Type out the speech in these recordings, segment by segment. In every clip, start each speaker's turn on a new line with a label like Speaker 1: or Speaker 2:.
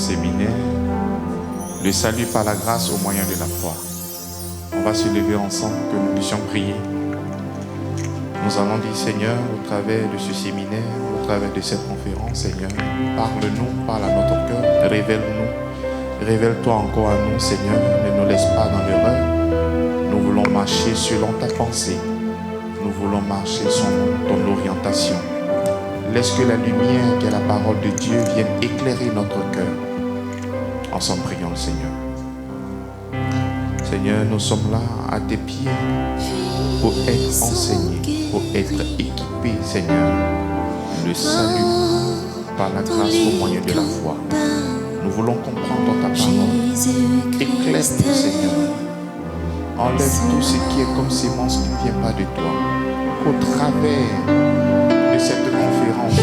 Speaker 1: séminaire, le salut par la grâce au moyen de la foi. On va se lever ensemble que nous puissions prier. Nous allons dire, Seigneur, au travers de ce séminaire, au travers de cette conférence, Seigneur, parle-nous, parle à notre cœur, révèle-nous, révèle-toi encore à nous, Seigneur, ne nous laisse pas dans l'erreur. Nous voulons marcher selon ta pensée. Nous voulons marcher selon ton orientation. Laisse que la lumière qui est la parole de Dieu vienne éclairer notre cœur. Ensemble, prions le Seigneur. Seigneur, nous sommes là à tes pieds pour être enseignés, pour être équipés, Seigneur. Le salut par la grâce au moyen de la foi. Nous voulons comprendre ta parole. Éclaire-nous, Seigneur. Enlève tout ce qui est comme sémence qui ne vient pas de toi. Au travers de cette conférence,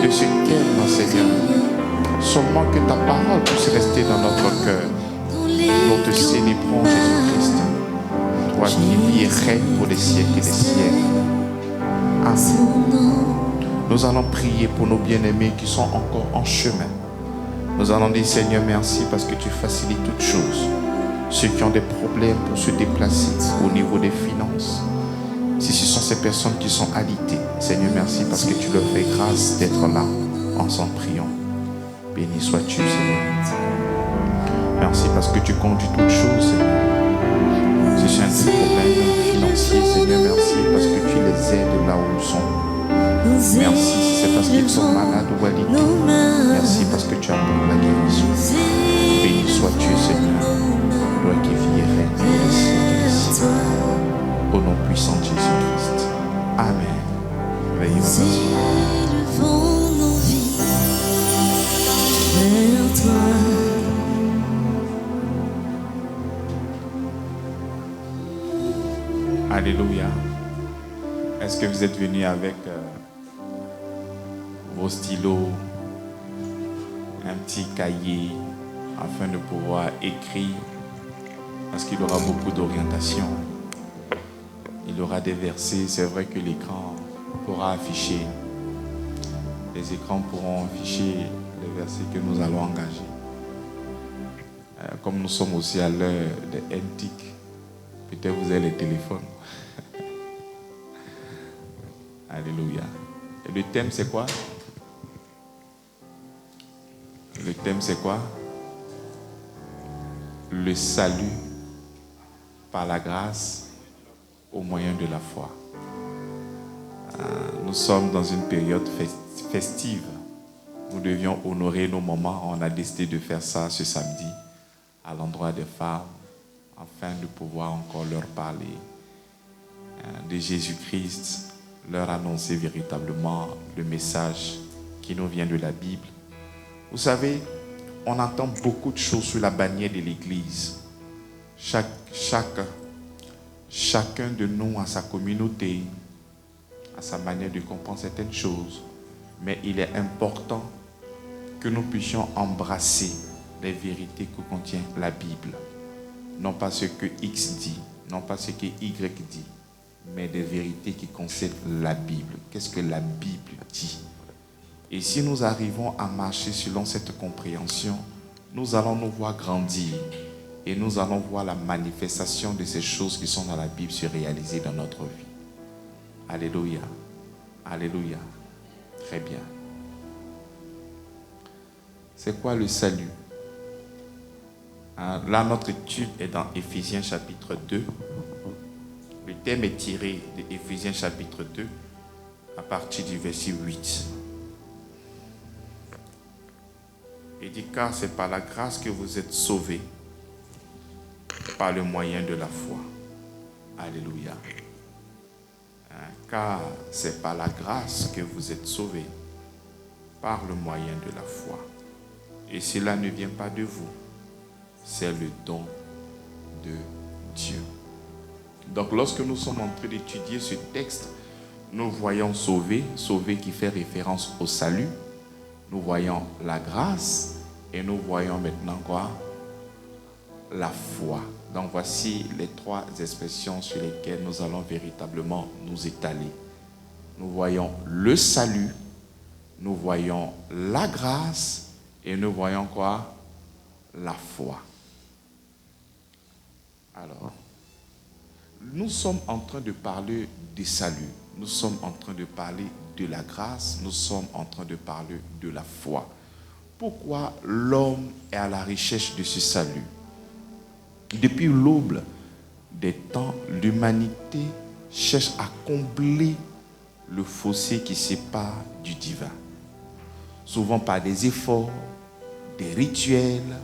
Speaker 1: de ce thème, Seigneur, seulement que ta parole puisse rester dans notre cœur. Nous te célébrons, Jésus-Christ, toi qui vis et règnes pour les siècles et les siècles. Amen. Nous allons prier pour nos bien-aimés qui sont encore en chemin. Nous allons dire, Seigneur, merci parce que tu facilites toutes choses. Ceux qui ont des problèmes pour se déplacer au niveau des finances, si ce sont ces personnes qui sont alitées, Seigneur, merci parce que tu leur fais grâce d'être là. Ensemble, prions. Béni sois-tu, Seigneur. Merci parce que tu conduis toutes choses, Seigneur. Si c'est un problème financier, Seigneur, merci parce que tu les aides là où ils sont. Merci si c'est parce qu'ils sont malades ou alités. Merci parce que tu as pour la guérison. Béni sois-tu, Seigneur. Toi qui vis et règne pour les siècles. Au nom puissant de Jésus-Christ. Amen. Veuillez vous asseoir.
Speaker 2: Élevons nos vies vers toi.
Speaker 1: Alléluia. Est-ce que vous êtes venus avec vos stylos, un petit cahier afin de pouvoir écrire? Parce qu'il aura beaucoup d'orientation. Il aura des versets. C'est vrai que l'écran pourra afficher. Les écrans pourront afficher les versets que nous allons engager. Comme nous sommes aussi à l'heure des NTIC, peut-être vous avez les téléphones. Alléluia. Et le thème c'est quoi? Le thème c'est quoi? Le salut par la grâce au moyen de la foi. Nous sommes dans une période festive. Nous devions honorer nos moments. On a décidé de faire ça ce samedi à l'endroit des femmes afin de pouvoir encore leur parler de Jésus-Christ, leur annoncer véritablement le message qui nous vient de la Bible. Vous savez, on entend beaucoup de choses sur la bannière de l'Église. Chacun de nous a sa communauté, a sa manière de comprendre certaines choses. Mais il est important que nous puissions embrasser les vérités que contient la Bible. Non pas ce que X dit, non pas ce que Y dit, mais des vérités qui concernent la Bible. Qu'est-ce que la Bible dit? Et si nous arrivons à marcher selon cette compréhension, nous allons nous voir grandir et nous allons voir la manifestation de ces choses qui sont dans la Bible se réaliser dans notre vie. Alléluia. Alléluia. Très bien. C'est quoi le salut? Là, notre étude est dans Éphésiens chapitre 2. Le thème est tiré de Éphésiens chapitre 2 à partir du verset 8. Il dit, car c'est par la grâce que vous êtes sauvés, par le moyen de la foi. Alléluia. Car c'est par la grâce que vous êtes sauvés, par le moyen de la foi. Et cela ne vient pas de vous, c'est le don de Dieu. Donc lorsque nous sommes en train d'étudier ce texte, nous voyons sauver, sauver qui fait référence au salut. Nous voyons la grâce et nous voyons maintenant quoi? La foi. Donc voici les trois expressions sur lesquelles nous allons véritablement nous étaler. Nous voyons le salut, nous voyons la grâce Et nous voyons quoi? La foi. Alors, nous sommes en train de parler du salut. Nous sommes en train de parler de la grâce. Nous sommes en train de parler de la foi. Pourquoi l'homme est à la recherche de ce salut? Depuis l'aube des temps, l'humanité cherche à combler le fossé qui sépare du divin. Souvent par des efforts, des rituels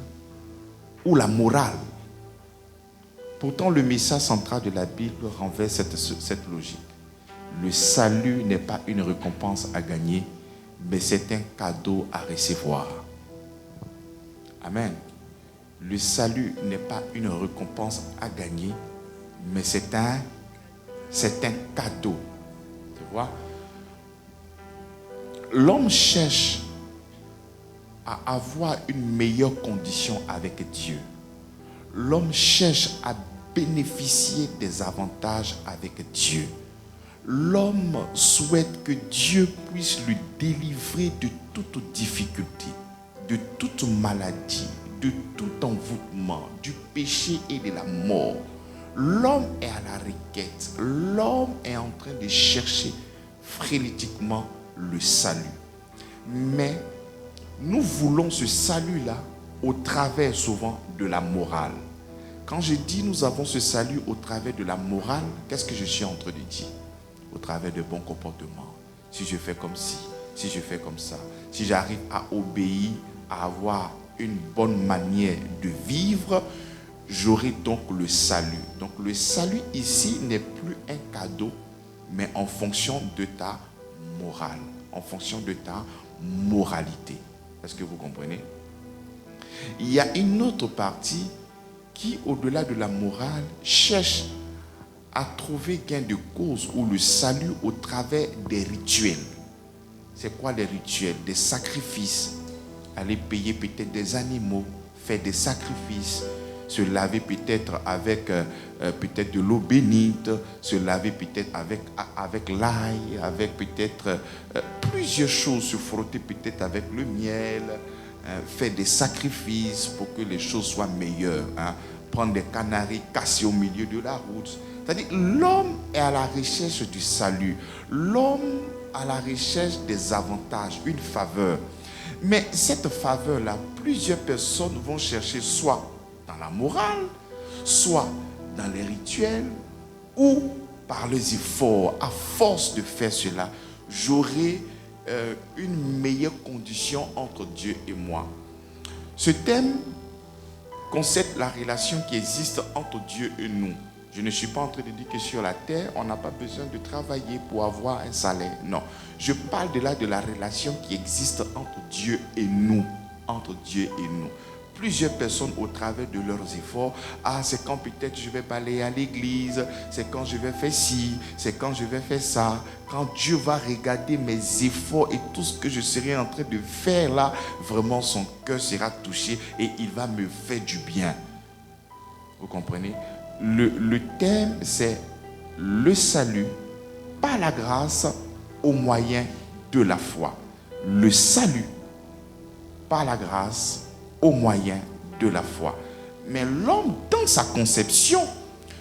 Speaker 1: ou la morale. Pourtant, le message central de la Bible renverse cette logique. Le salut n'est pas une récompense à gagner, mais c'est un cadeau à recevoir. Amen. Le salut n'est pas une récompense à gagner, mais c'est un cadeau. Tu vois? L'homme cherche à avoir une meilleure condition avec Dieu. L'homme cherche à bénéficier des avantages avec Dieu. L'homme souhaite que Dieu puisse lui délivrer de toute difficulté, de toute maladie, de tout envoûtement, du péché et de la mort. L'homme est à la requête. L'homme est en train de chercher frénétiquement le salut. Mais nous voulons ce salut-là au travers souvent de la morale. Quand je dis nous avons ce salut au travers de la morale, qu'est-ce que je suis en train de dire? Au travers de bons comportements. Si je fais comme ci, si je fais comme ça, si j'arrive à obéir, à avoir une bonne manière de vivre, j'aurai donc le salut. Donc le salut ici n'est plus un cadeau, mais en fonction de ta morale, en fonction de ta moralité. Est-ce que vous comprenez? Il y a une autre partie qui, au-delà de la morale, cherche à trouver gain de cause ou le salut au travers des rituels. C'est quoi les rituels? Des sacrifices. Aller payer peut-être des animaux, faire des sacrifices, se laver peut-être avec peut-être de l'eau bénite, se laver peut-être avec l'ail, avec peut-être plusieurs choses, se frotter peut-être avec le miel, faire des sacrifices pour que les choses soient meilleures, hein. Prendre des canaris, casser au milieu de la route. C'est-à-dire, l'homme est à la recherche du salut. L'homme à la recherche des avantages, une faveur. Mais cette faveur-là, plusieurs personnes vont chercher soit dans la morale, soit dans les rituels, ou par les efforts. À force de faire cela, j'aurai une meilleure condition entre Dieu et moi. Ce thème concerne la relation qui existe entre Dieu et nous. Je ne suis pas en train de dire que sur la terre, on n'a pas besoin de travailler pour avoir un salaire. Non. Je parle de la relation qui existe entre Dieu et nous. Entre Dieu et nous. Plusieurs personnes, au travers de leurs efforts, c'est quand peut-être je vais balayer à l'église, c'est quand je vais faire ci, c'est quand je vais faire ça. Quand Dieu va regarder mes efforts et tout ce que je serai en train de faire là, vraiment son cœur sera touché et il va me faire du bien. Vous comprenez? Le thème, c'est le salut par la grâce au moyen de la foi. Le salut par la grâce au moyen de la foi. Mais l'homme, dans sa conception,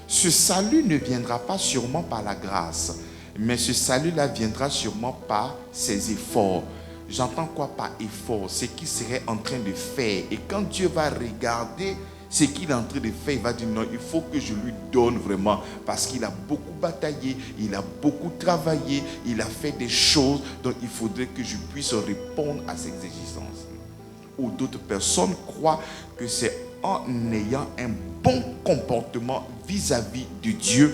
Speaker 1: ce salut ne viendra pas sûrement par la grâce, mais ce salut-là viendra sûrement par ses efforts. J'entends quoi par effort? C'est qu'il serait en train de faire. Et quand Dieu va regarder ce qu'il est en train de faire, il va dire non, il faut que je lui donne vraiment, parce qu'il a beaucoup bataillé, il a beaucoup travaillé, il a fait des choses, donc il faudrait que je puisse répondre à ses exigences. Ou d'autres personnes croient que c'est en ayant un bon comportement vis-à-vis de Dieu,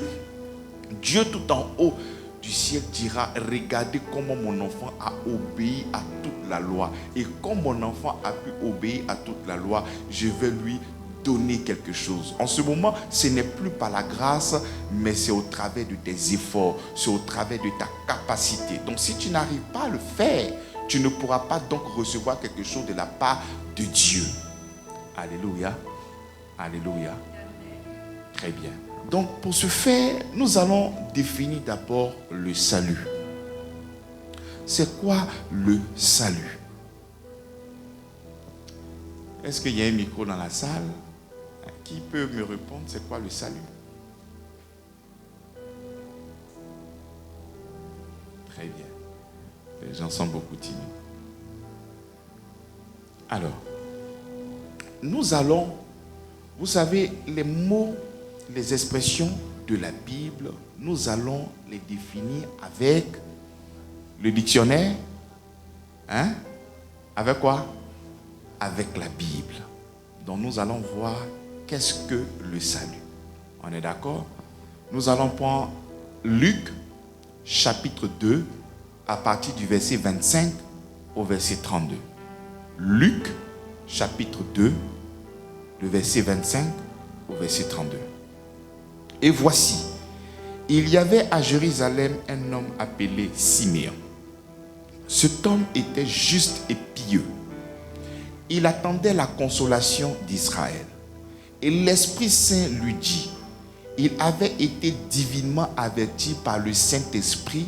Speaker 1: Dieu tout en haut du ciel dira, regardez comment mon enfant a obéi à toute la loi. Et comme mon enfant a pu obéir à toute la loi, je vais lui donner quelque chose. En ce moment, ce n'est plus par la grâce, mais c'est au travers de tes efforts, c'est au travers de ta capacité. Donc si tu n'arrives pas à le faire, tu ne pourras pas donc recevoir quelque chose de la part de Dieu. Alléluia. Alléluia. Très bien. Donc pour ce faire, nous allons définir d'abord le salut. C'est quoi le salut? Est-ce qu'il y a un micro dans la salle? Qui peut me répondre, c'est quoi le salut? Très bien. Les gens sont beaucoup timides. Alors, nous allons, vous savez, les mots, les expressions de la Bible, nous allons les définir avec le dictionnaire. Hein? Avec quoi? Avec la Bible. Donc nous allons voir qu'est-ce que le salut. On est d'accord? Nous allons prendre Luc, chapitre 2, à partir du verset 25 au verset 32. Luc, chapitre 2, le verset 25 au verset 32. Et voici, il y avait à Jérusalem un homme appelé Siméon. Cet homme était juste et pieux. Il attendait la consolation d'Israël. Et l'Esprit Saint lui dit, il avait été divinement averti par le Saint-Esprit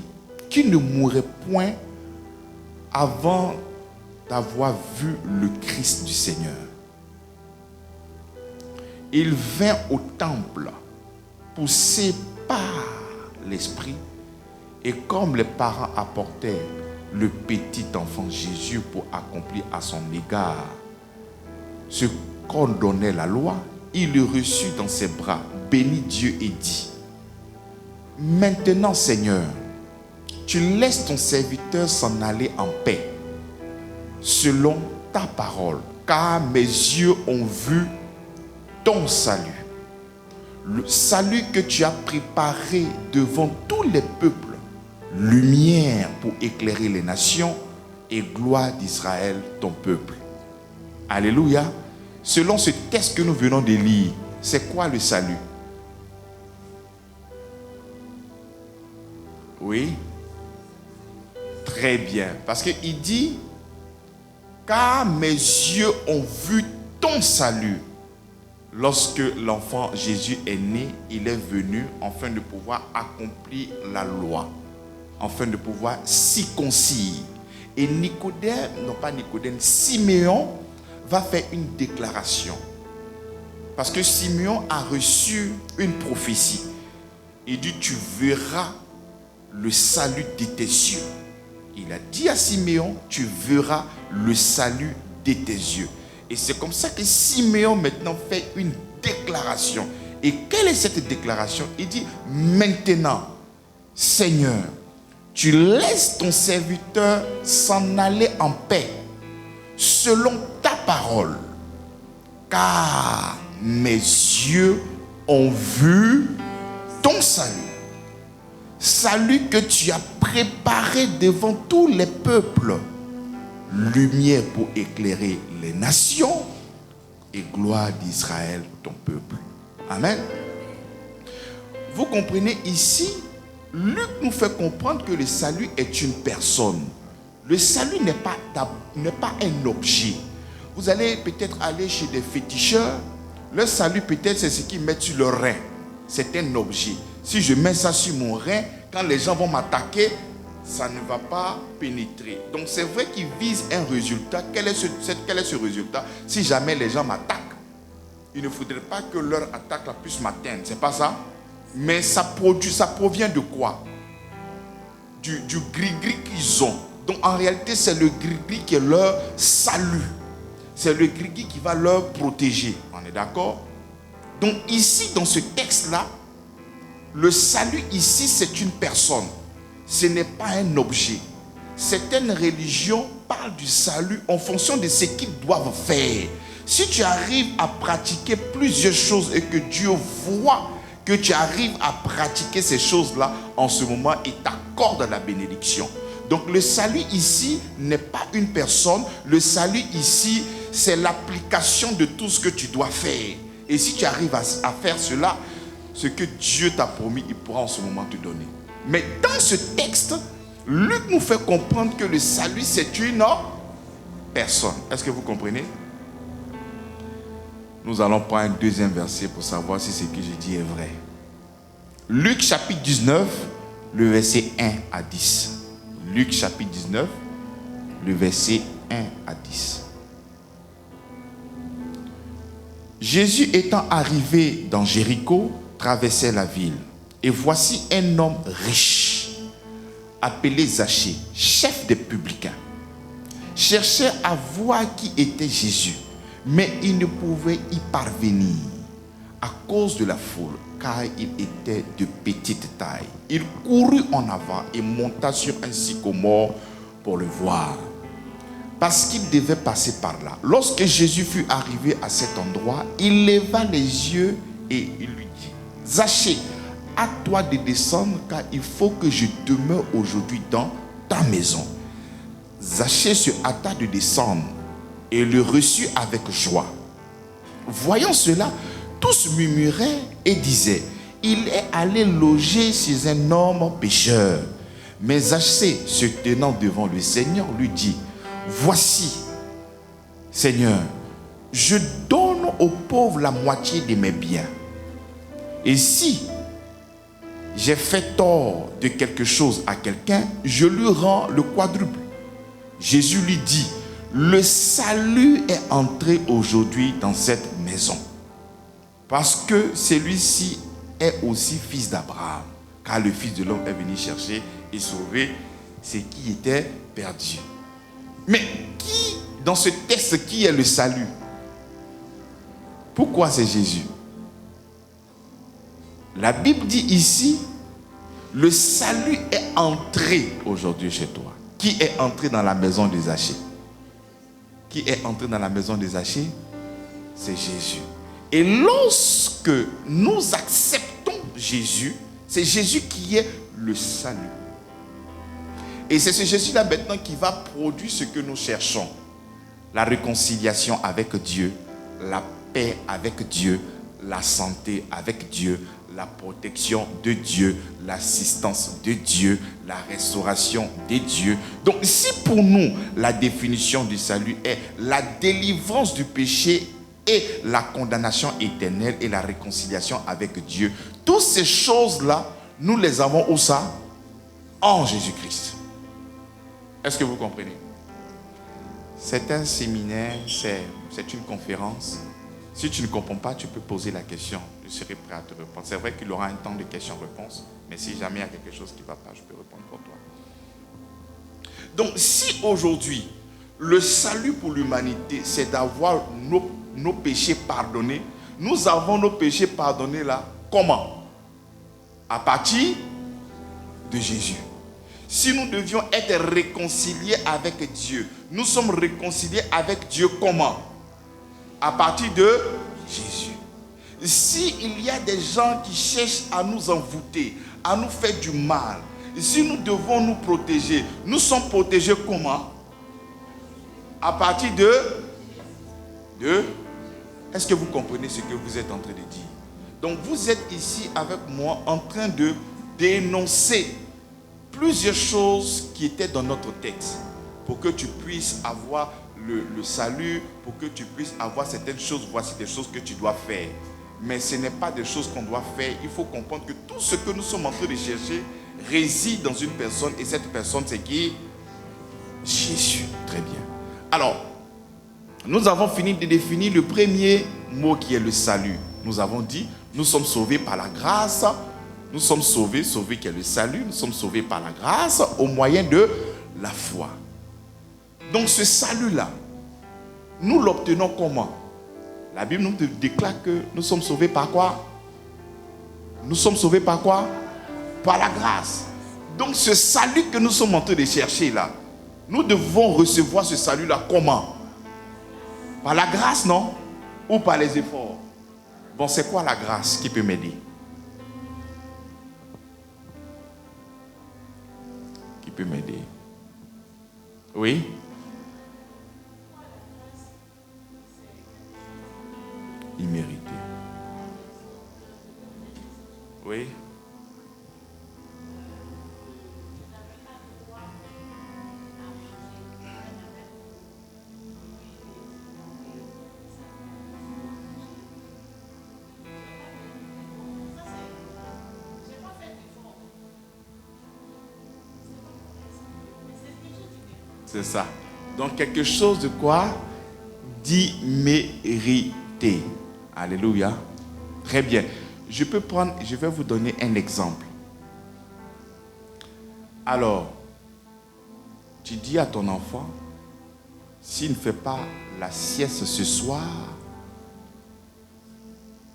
Speaker 1: qu'il ne mourrait point avant d'avoir vu le Christ du Seigneur. Il vint au temple, poussé par l'Esprit, et comme les parents apportaient le petit enfant Jésus pour accomplir à son égard ce qu'ordonnait la loi, il le reçut dans ses bras, bénit Dieu et dit, maintenant Seigneur, tu laisses ton serviteur s'en aller en paix, selon ta parole, car mes yeux ont vu ton salut, le salut que tu as préparé devant tous les peuples, lumière pour éclairer les nations et gloire d'Israël, ton peuple. Alléluia. Selon ce texte que nous venons de lire, c'est quoi le salut? Oui. Très bien. Parce qu'il dit, car mes yeux ont vu ton salut. Lorsque l'enfant Jésus est né, il est venu afin de pouvoir accomplir la loi, afin de pouvoir circoncire. Et Nicodème, non pas Nicodème, Siméon va faire une déclaration. Parce que Siméon a reçu une prophétie. Il dit, tu verras le salut de tes yeux. Il a dit à Siméon, tu verras le salut de tes yeux. Et c'est comme ça que Siméon maintenant fait une déclaration. Et quelle est cette déclaration? Il dit, maintenant, Seigneur, tu laisses ton serviteur s'en aller en paix, selon ta parole, car mes yeux ont vu ton salut. Salut que tu as préparé devant tous les peuples, lumière pour éclairer les nations et gloire d'Israël, ton peuple. Amen. Vous comprenez ici, Luc nous fait comprendre que le salut est une personne. Le salut n'est pas un objet. Vous allez peut-être aller chez des féticheurs. Le salut peut-être c'est ce qu'ils mettent sur le rein. C'est un objet. Si je mets ça sur mon rein, quand les gens vont m'attaquer, ça ne va pas pénétrer. Donc c'est vrai qu'ils visent un résultat. Quel est ce résultat? Si jamais les gens m'attaquent, il ne faudrait pas que leur attaque la puisse m'atteindre. C'est pas ça? Mais ça provient de quoi? Du gris-gris qu'ils ont. Donc en réalité, c'est le gris-gris qui est leur salut. C'est le gris-gris qui va leur protéger. On est d'accord? Donc ici, dans ce texte-là, le salut ici, c'est une personne. Ce n'est pas un objet. Certaines religions parlent du salut en fonction de ce qu'ils doivent faire. Si tu arrives à pratiquer plusieurs choses et que Dieu voit que tu arrives à pratiquer ces choses-là, en ce moment, il t'accorde la bénédiction. Donc le salut ici n'est pas une personne. Le salut ici, c'est l'application de tout ce que tu dois faire. Et si tu arrives à faire cela, ce que Dieu t'a promis, il pourra en ce moment te donner. Mais dans ce texte, Luc nous fait comprendre que le salut, c'est une personne. Est-ce que vous comprenez? Nous allons prendre un deuxième verset pour savoir si ce que je dis est vrai. Luc chapitre 19, le verset 1 à 10. Luc chapitre 19, le verset 1 à 10. Jésus étant arrivé dans Jéricho, traversait la ville. Et voici un homme riche, appelé Zachée, chef des publicains, cherchait à voir qui était Jésus, mais il ne pouvait y parvenir à cause de la foule, car il était de petite taille. Il courut en avant et monta sur un sycomore pour le voir, parce qu'il devait passer par là. Lorsque Jésus fut arrivé à cet endroit, il leva les yeux et il lui dit, Zachée, à toi de descendre, car il faut que je demeure aujourd'hui dans ta maison. Zachée se hâta de descendre et le reçut avec joie. Voyant cela, tous murmuraient et disaient, il est allé loger chez un homme pécheur. Mais Zachée, se tenant devant le Seigneur, lui dit, voici, Seigneur, je donne aux pauvres la moitié de mes biens. Et si j'ai fait tort de quelque chose à quelqu'un, je lui rends le quadruple. Jésus lui dit, le salut est entré aujourd'hui dans cette maison, parce que celui-ci est aussi fils d'Abraham, car le Fils de l'homme est venu chercher et sauver ce qui était perdu. Mais qui, dans ce texte, qui est le salut? Pourquoi c'est Jésus? La Bible dit ici, le salut est entré aujourd'hui chez toi. Qui est entré dans la maison de Zachée? Qui est entré dans la maison de Zachée? C'est Jésus. Et lorsque nous acceptons Jésus, c'est Jésus qui est le salut. Et c'est ce Jésus-là maintenant qui va produire ce que nous cherchons. La réconciliation avec Dieu, la paix avec Dieu, la santé avec Dieu, la protection de Dieu, l'assistance de Dieu, la restauration de Dieu. Donc si pour nous, la définition du salut est la délivrance du péché et la condamnation éternelle et la réconciliation avec Dieu, toutes ces choses-là, nous les avons où ça? En Jésus-Christ. Est-ce que vous comprenez? C'est un séminaire, c'est une conférence. Si tu ne comprends pas, tu peux poser la question. Je serai prêt à te répondre. C'est vrai qu'il y aura un temps de questions-réponses, mais si jamais il y a quelque chose qui ne va pas, je peux répondre pour toi. Donc, si aujourd'hui, le salut pour l'humanité, c'est d'avoir nos péchés pardonnés, nous avons nos péchés pardonnés là, comment? À partir de Jésus. Si nous devions être réconciliés avec Dieu, nous sommes réconciliés avec Dieu comment? À partir de Jésus. S'il y a des gens qui cherchent à nous envoûter, à nous faire du mal, si nous devons nous protéger, nous sommes protégés comment? À partir de Est-ce que vous comprenez ce que vous êtes en train de dire? Donc vous êtes ici avec moi en train de dénoncer plusieurs choses qui étaient dans notre texte pour que tu puisses avoir le salut, pour que tu puisses avoir certaines choses. Voici des choses que tu dois faire. Mais ce n'est pas des choses qu'on doit faire. Il faut comprendre que tout ce que nous sommes en train de chercher réside dans une personne. Et cette personne, c'est qui? Jésus. Très bien. Alors, nous avons fini de définir le premier mot qui est le salut. Nous avons dit, nous sommes sauvés par la grâce. Nous sommes sauvés qui est le salut. Nous sommes sauvés par la grâce au moyen de la foi. Donc ce salut-là, nous l'obtenons comment? La Bible nous déclare que nous sommes sauvés par quoi? Nous sommes sauvés par quoi? Par la grâce. Donc ce salut que nous sommes en train de chercher là, nous devons recevoir ce salut-là comment? Par la grâce, non? Ou par les efforts? Bon, c'est quoi la grâce qui peut m'aider? Qui peut m'aider? Oui? Immérité. Oui. C'est ça. Donc quelque chose de quoi? D'immérité. Alléluia. Très bien. Je vais vous donner un exemple. Alors, tu dis à ton enfant, s'il ne fait pas la sieste ce soir,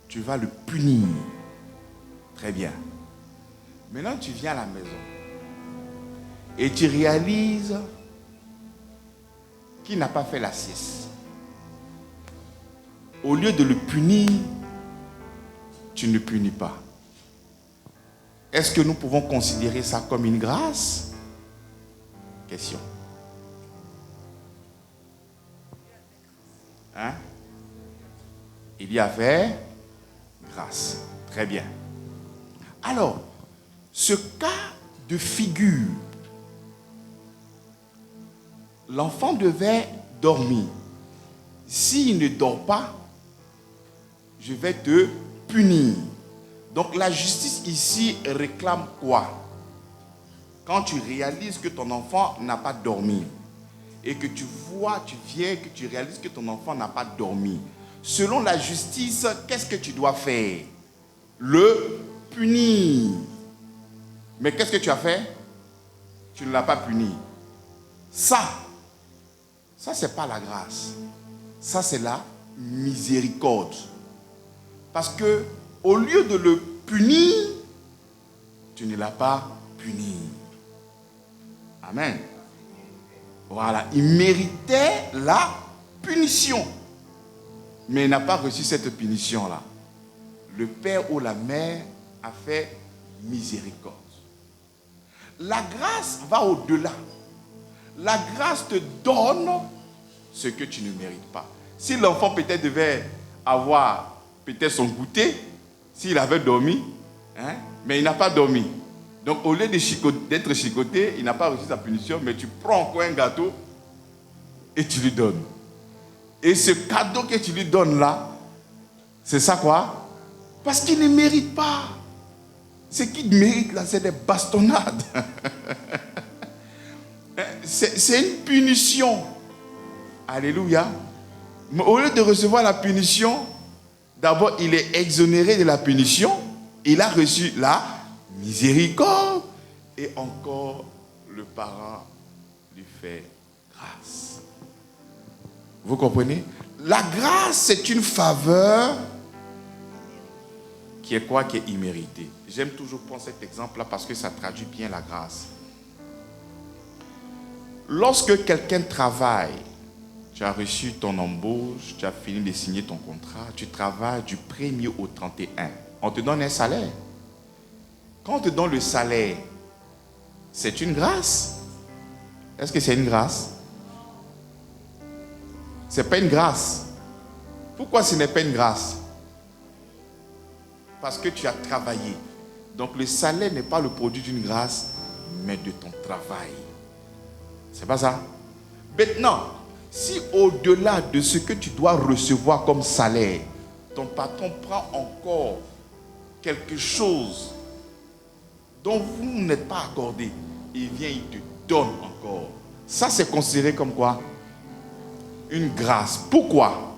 Speaker 1: tu vas le punir. Très bien. Maintenant, tu viens à la maison et tu réalises qu'il n'a pas fait la sieste. Au lieu de le punir, tu ne punis pas. Est-ce que nous pouvons considérer ça comme une grâce? Question. Hein? Il y avait grâce. Très bien. Alors, ce cas de figure, l'enfant devait dormir. S'il ne dort pas, je vais te punir. Donc la justice ici réclame quoi? Quand tu réalises que ton enfant n'a pas dormi et que tu viens, que tu réalises que ton enfant n'a pas dormi, selon la justice, qu'est-ce que tu dois faire? Le punir. Mais qu'est-ce que tu as fait? Tu ne l'as pas puni. Ça c'est pas la grâce. Ça c'est la miséricorde. Parce que au lieu de le punir, tu ne l'as pas puni. Amen. Voilà, il méritait la punition. Mais il n'a pas reçu cette punition-là. Le père ou la mère a fait miséricorde. La grâce va au-delà. La grâce te donne ce que tu ne mérites pas. Si l'enfant peut-être devait avoir peut-être son goûter, s'il avait dormi, mais il n'a pas dormi. Donc au lieu d'être chicoté, il n'a pas reçu sa punition, mais tu prends encore un gâteau et tu lui donnes. Et ce cadeau que tu lui donnes là, c'est ça quoi? Parce qu'il ne mérite pas. Ce qu'il mérite là, c'est des bastonnades. C'est une punition. Alléluia. Mais au lieu de recevoir la punition, d'abord il est exonéré de la punition. Il a reçu la miséricorde. Et encore, le parent lui fait grâce. Vous comprenez? La grâce, c'est une faveur qui est quoi? Qui est imméritée. J'aime toujours prendre cet exemple-là parce que ça traduit bien la grâce. Lorsque quelqu'un travaille, tu as reçu ton embauche, tu as fini de signer ton contrat, tu travailles du 1er au 31. On te donne un salaire. Quand on te donne le salaire, c'est une grâce. Est-ce que c'est une grâce? Ce n'est pas une grâce. Pourquoi ce n'est pas une grâce? Parce que tu as travaillé. Donc le salaire n'est pas le produit d'une grâce, mais de ton travail. C'est pas ça? Maintenant, si au-delà de ce que tu dois recevoir comme salaire, ton patron prend encore quelque chose dont vous n'êtes pas accordé, il vient, il te donne encore. Ça, c'est considéré comme quoi? Une grâce. Pourquoi?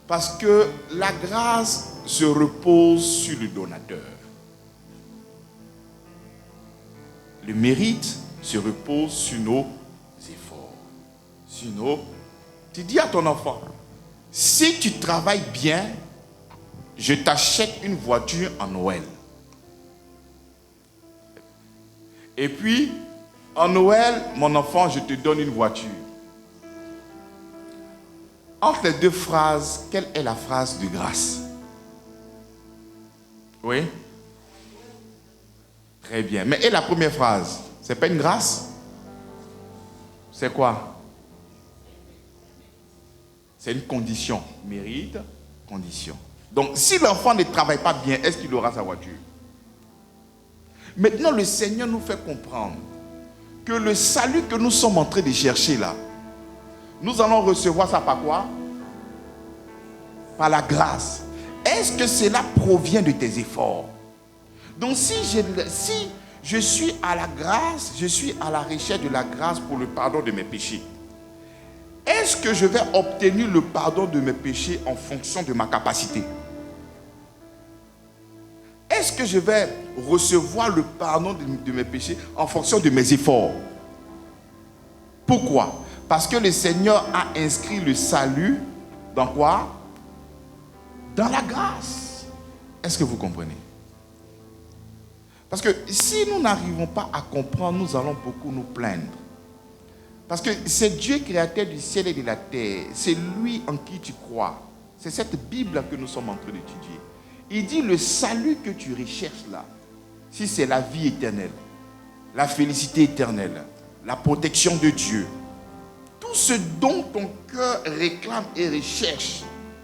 Speaker 1: Parce que la grâce se repose sur le donateur. Le mérite se repose sur nos efforts. Tu dis à ton enfant, si tu travailles bien, je t'achète une voiture en Noël. Et puis, en Noël, mon enfant, je te donne une voiture. Entre les deux phrases, quelle est la phrase de grâce? Oui? Très bien. Mais et la première phrase, c'est pas une grâce? C'est quoi? C'est une condition. Mérite, condition. Donc, si l'enfant ne travaille pas bien, est-ce qu'il aura sa voiture? Maintenant, le Seigneur nous fait comprendre que le salut que nous sommes en train de chercher là, nous allons recevoir ça par quoi? Par la grâce. Est-ce que cela provient de tes efforts? Donc si je suis à la grâce, je suis à la recherche de la grâce pour le pardon de mes péchés. Est-ce que je vais obtenir le pardon de mes péchés en fonction de ma capacité? Est-ce que je vais recevoir le pardon de mes péchés en fonction de mes efforts? Pourquoi? Parce que le Seigneur a inscrit le salut dans quoi? Dans la grâce. Est-ce que vous comprenez? Parce que si nous n'arrivons pas à comprendre, nous allons beaucoup nous plaindre. Parce que c'est Dieu créateur du ciel et de la terre. C'est lui en qui tu crois. C'est cette Bible que nous sommes en train d'étudier. Il dit le salut que tu recherches là, si c'est la vie éternelle, la félicité éternelle, la protection de Dieu, tout ce dont ton cœur réclame et recherche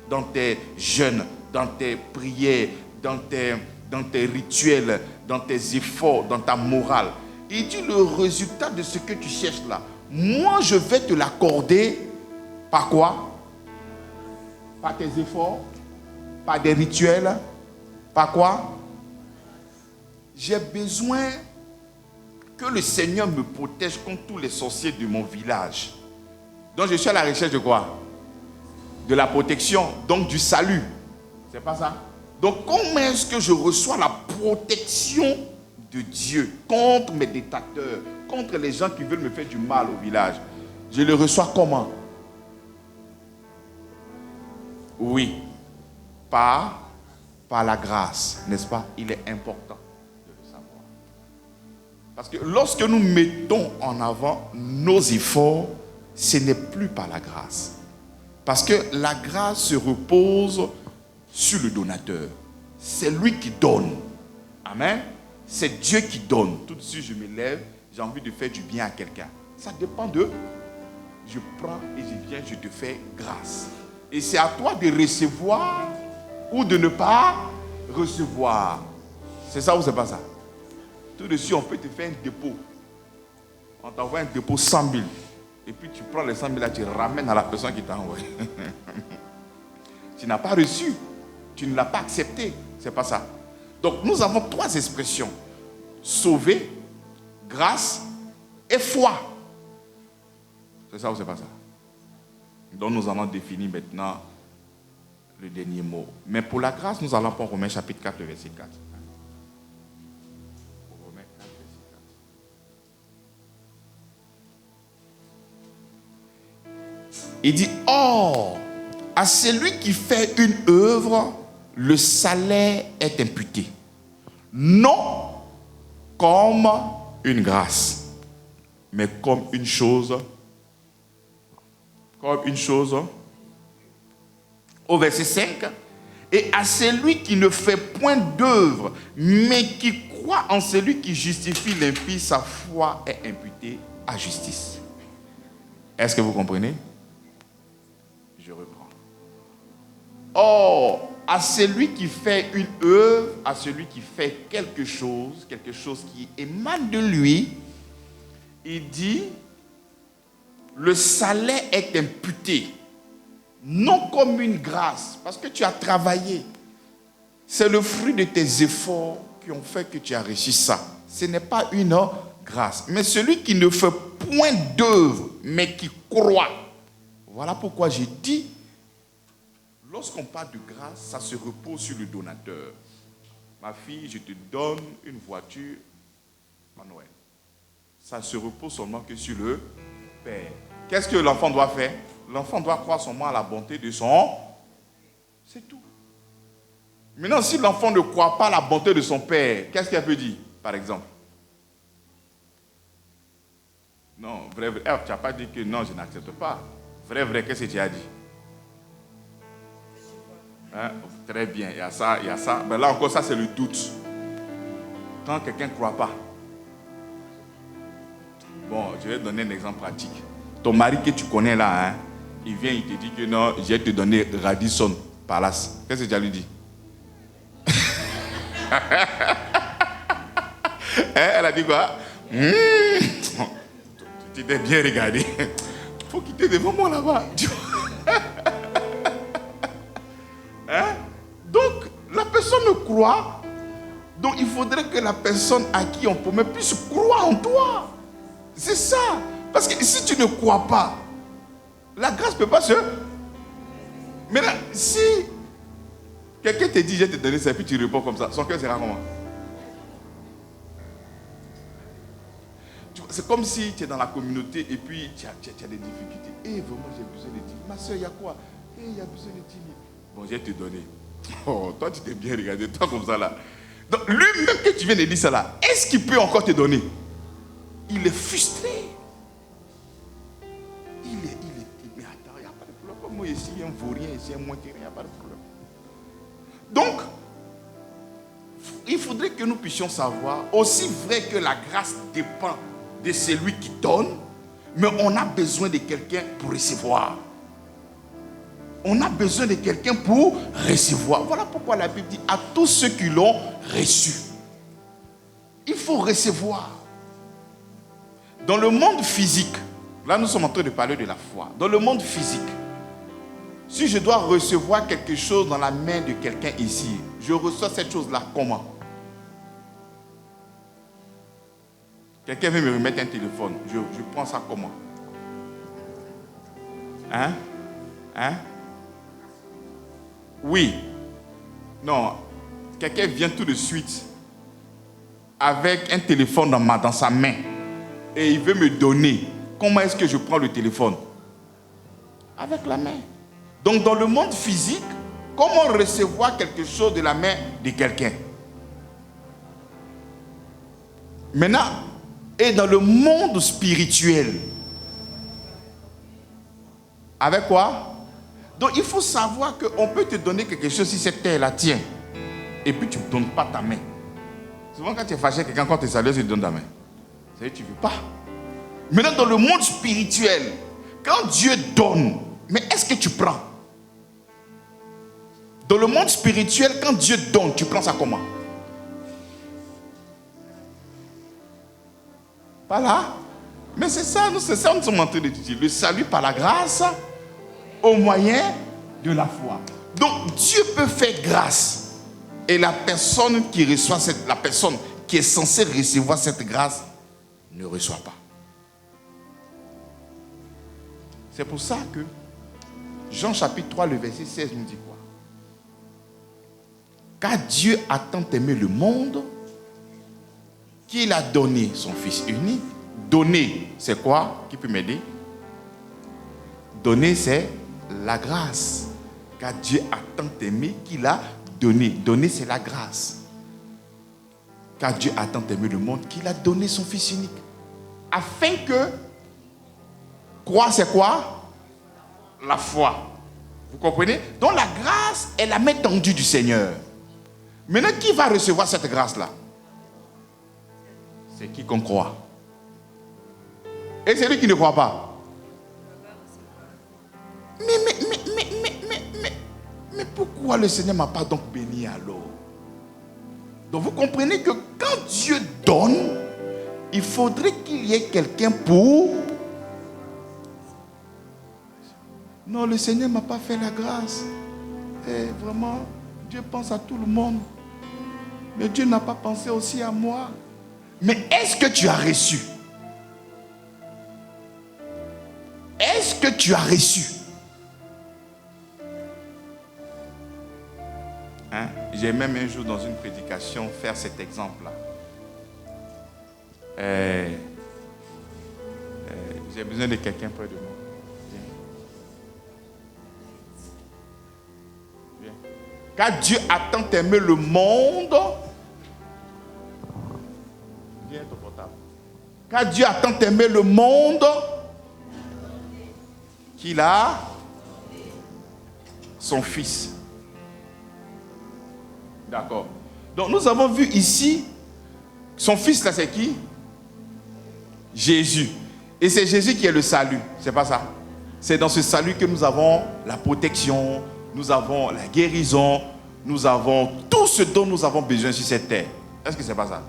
Speaker 1: dans tes jeûnes, dans tes prières, dans tes rituels, dans tes efforts, dans ta morale. Il dit le résultat de ce que tu cherches là, moi je vais te l'accorder par quoi? Par tes efforts, par des rituels, par quoi? J'ai besoin que le Seigneur me protège contre tous les sorciers de mon village. Donc je suis à la recherche de quoi? De la protection, donc du salut. C'est pas ça? Donc comment est-ce que je reçois la protection de Dieu contre mes détracteurs, contre les gens qui veulent me faire du mal au village? Je le reçois comment? Oui, par la grâce, n'est-ce pas? Il est important de le savoir. Parce que lorsque nous mettons en avant nos efforts, ce n'est plus par la grâce. Parce que la grâce se repose sur le donateur. C'est lui qui donne. Amen. C'est Dieu qui donne. Tout de suite, je me lève, j'ai envie de faire du bien à quelqu'un. Ça dépend de... Je prends et je viens, je te fais grâce. Et c'est à toi de recevoir ou de ne pas recevoir. C'est ça ou c'est pas ça? Tout de suite, on peut te faire un dépôt. On t'envoie un dépôt 100 000. Et puis tu prends les 100 000 là, tu ramènes à la personne qui t'a envoyé. Tu n'as pas reçu. Tu ne l'as pas accepté. C'est pas ça. Donc nous avons 3 expressions. Sauver, grâce et foi. C'est ça ou c'est pas ça? Donc nous allons définir maintenant le dernier mot. Mais pour la grâce, nous allons prendre Romains chapitre 4, verset 4. Romains 4, verset 4. Il dit, or, à celui qui fait une œuvre, le salaire est imputé. Non comme une grâce, mais comme une chose. Comme une chose. Au verset 5. Et à celui qui ne fait point d'œuvre, mais qui croit en celui qui justifie l'impie, sa foi est imputée à justice. Est-ce que vous comprenez? Je reprends. Or, à celui qui fait une œuvre, à celui qui fait quelque chose qui émane de lui, il dit, le salaire est imputé, non comme une grâce, parce que tu as travaillé. C'est le fruit de tes efforts qui ont fait que tu as reçu ça. Ce n'est pas une grâce. Mais celui qui ne fait point d'œuvre, mais qui croit. Voilà pourquoi j'ai dit, lorsqu'on parle de grâce, ça se repose sur le donateur. Ma fille, je te donne une voiture à Noël. Ça se repose seulement que sur le Père. Qu'est-ce que l'enfant doit faire? L'enfant doit croire seulement à la bonté de son... C'est tout. Maintenant, si l'enfant ne croit pas à la bonté de son Père, qu'est-ce qu'elle peut dire, par exemple? Non, vrai, tu n'as pas dit que non, je n'accepte pas. Vrai, qu'est-ce que tu as dit? Hein? Très bien, il y a ça. Mais là encore, ça c'est le doute. Quand quelqu'un ne croit pas. Bon, je vais te donner un exemple pratique. Ton mari que tu connais là, hein, il vient, il te dit que non, je vais te donner Radisson Palace. Qu'est-ce que tu as lui dit? Elle a dit quoi? Tu t'es bien regardé. Il faut quitter devant moi là-bas. Hein? Donc, la personne me croit. Donc, il faudrait que la personne à qui on promet puisse croire en toi. C'est ça. Parce que si tu ne crois pas, La grâce ne peut pas se... Maintenant, si quelqu'un te dit, je vais te donner ça, et puis tu réponds comme ça, son cœur sera comment? C'est comme si tu es dans la communauté et puis tu as des difficultés. Vraiment, j'ai besoin de 10 000. Ma soeur, il y a quoi? Il y a besoin de 10 000. Bon, je vais te donner. Oh, toi, tu t'es bien regardé, toi comme ça là. Donc, lui-même que tu viens de dire ça là, est-ce qu'il peut encore te donner? Il est frustré. Mais attends, il n'y a pas de problème. Comme moi, ici, il y a un vaurien, ici, un moitié, il n'y a pas de problème. Donc, il faudrait que nous puissions savoir, aussi vrai que la grâce dépend de celui qui donne, mais on a besoin de quelqu'un pour recevoir. On a besoin de quelqu'un pour recevoir. Voilà pourquoi la Bible dit à tous ceux qui l'ont reçu. Il faut recevoir. Dans le monde physique, là nous sommes en train de parler de la foi. Dans le monde physique, si je dois recevoir quelque chose dans la main de quelqu'un ici, je reçois cette chose-là comment? Quelqu'un veut me remettre un téléphone. Je prends ça comment? Hein? Oui. Non. Quelqu'un vient tout de suite avec un téléphone dans sa main et il veut me donner. Comment est-ce que je prends le téléphone? Avec la main. Donc dans le monde physique, comment recevoir quelque chose de la main de quelqu'un? Maintenant, et dans le monde spirituel, avec quoi? Donc il faut savoir qu'on peut te donner quelque chose si cette terre la tient. Et puis tu ne donnes pas ta main. Souvent quand tu es fâché, quelqu'un quand tu salues, tu te donnes ta main. Ça veut dire que tu ne veux pas. Maintenant dans le monde spirituel, quand Dieu donne, mais est-ce que tu prends? Dans le monde spirituel, quand Dieu donne, tu prends ça comment? Pas là? Mais c'est ça, nous sommes en train de dire. Le salut par la grâce au moyen de la foi. Donc Dieu peut faire grâce. Et la personne qui reçoit la personne qui est censée recevoir cette grâce ne reçoit pas. C'est pour ça que Jean chapitre 3, le verset 16 nous dit quoi? Car Dieu a tant aimé le monde qu'il a donné son Fils unique. Donner, c'est quoi? Qui peut m'aider? Donner, c'est la grâce. Car Dieu a tant aimé qu'il a donné. Donner, c'est la grâce. Car Dieu a tant aimé le monde qu'il a donné son Fils unique. Afin que, croire, c'est quoi? La foi. Vous comprenez? Donc la grâce est la main tendue du Seigneur. Maintenant, qui va recevoir cette grâce-là? C'est quiconque croit. Et celui qui ne croit pas. Mais pourquoi le Seigneur ne m'a pas donc béni alors? Donc vous comprenez que quand Dieu donne, il faudrait qu'il y ait quelqu'un pour... Non, le Seigneur ne m'a pas fait la grâce. Et vraiment, Dieu pense à tout le monde. Mais Dieu n'a pas pensé aussi à moi. Mais est-ce que tu as reçu? Est-ce que tu as reçu? Hein? J'ai même un jour dans une prédication faire cet exemple-là. J'ai besoin de quelqu'un près de moi. Viens. Car Dieu a tant aimé le monde. Viens ton portable. Car Dieu a tant aimé le monde qu'il a son Fils. D'accord. Donc nous avons vu ici, son Fils là c'est qui? Jésus. Et c'est Jésus qui est le salut. C'est pas ça? C'est dans ce salut que nous avons la protection, nous avons la guérison, nous avons tout ce dont nous avons besoin sur cette terre. Est-ce que c'est pas ça?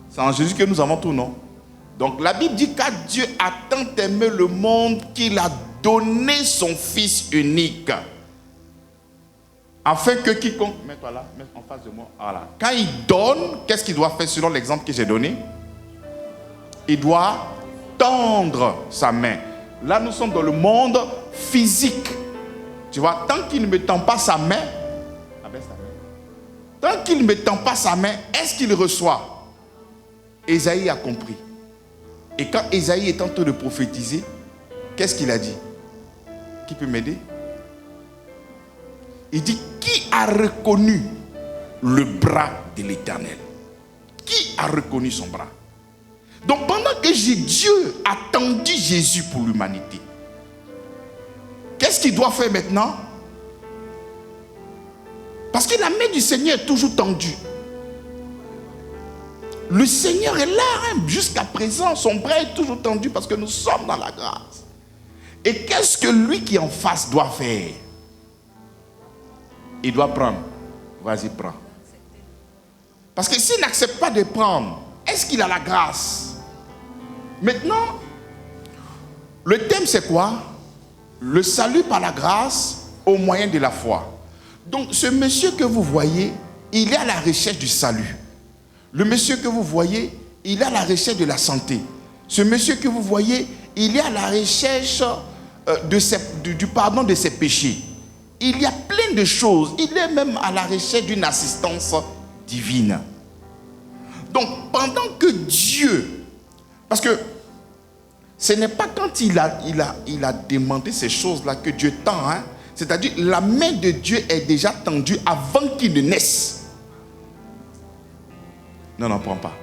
Speaker 1: C'est en Jésus que nous avons tout, non? Donc la Bible dit car Dieu a tant aimé le monde qu'il a donné son Fils unique. Afin que quiconque... Mets-toi là, mets en face de moi. Voilà. Quand il donne, qu'est-ce qu'il doit faire selon l'exemple que j'ai donné? Il doit tendre sa main. Là, nous sommes dans le monde physique. Tu vois, tant qu'il ne me tend pas sa main, tant qu'il ne me tend pas sa main, est-ce qu'il reçoit? Ésaïe a compris. Et quand Ésaïe est en train de prophétiser, qu'est-ce qu'il a dit? Qui peut m'aider? Il dit, qui a reconnu le bras de l'Éternel? Qui a reconnu son bras? Donc pendant que Dieu a tendu Jésus pour l'humanité, qu'est-ce qu'il doit faire maintenant? Parce que la main du Seigneur est toujours tendue. Le Seigneur est là, hein, jusqu'à présent, son bras est toujours tendu parce que nous sommes dans la grâce. Et qu'est-ce que lui qui est en face doit faire? Il doit prendre. Vas-y, prends. Parce que s'il n'accepte pas de prendre, est-ce qu'il a la grâce? Maintenant, le thème c'est quoi? Le salut par la grâce au moyen de la foi. Donc ce monsieur que vous voyez, il est à la recherche du salut. Le monsieur que vous voyez, il est à la recherche de la santé. Ce monsieur que vous voyez, il est à la recherche du pardon de ses péchés. Il y a plein de choses. Il est même à la recherche d'une assistance divine. Donc, pendant que Dieu, parce que ce n'est pas quand il a demandé ces choses-là que Dieu tend, hein? C'est-à-dire la main de Dieu est déjà tendue avant qu'il ne naisse. Non, prends pas.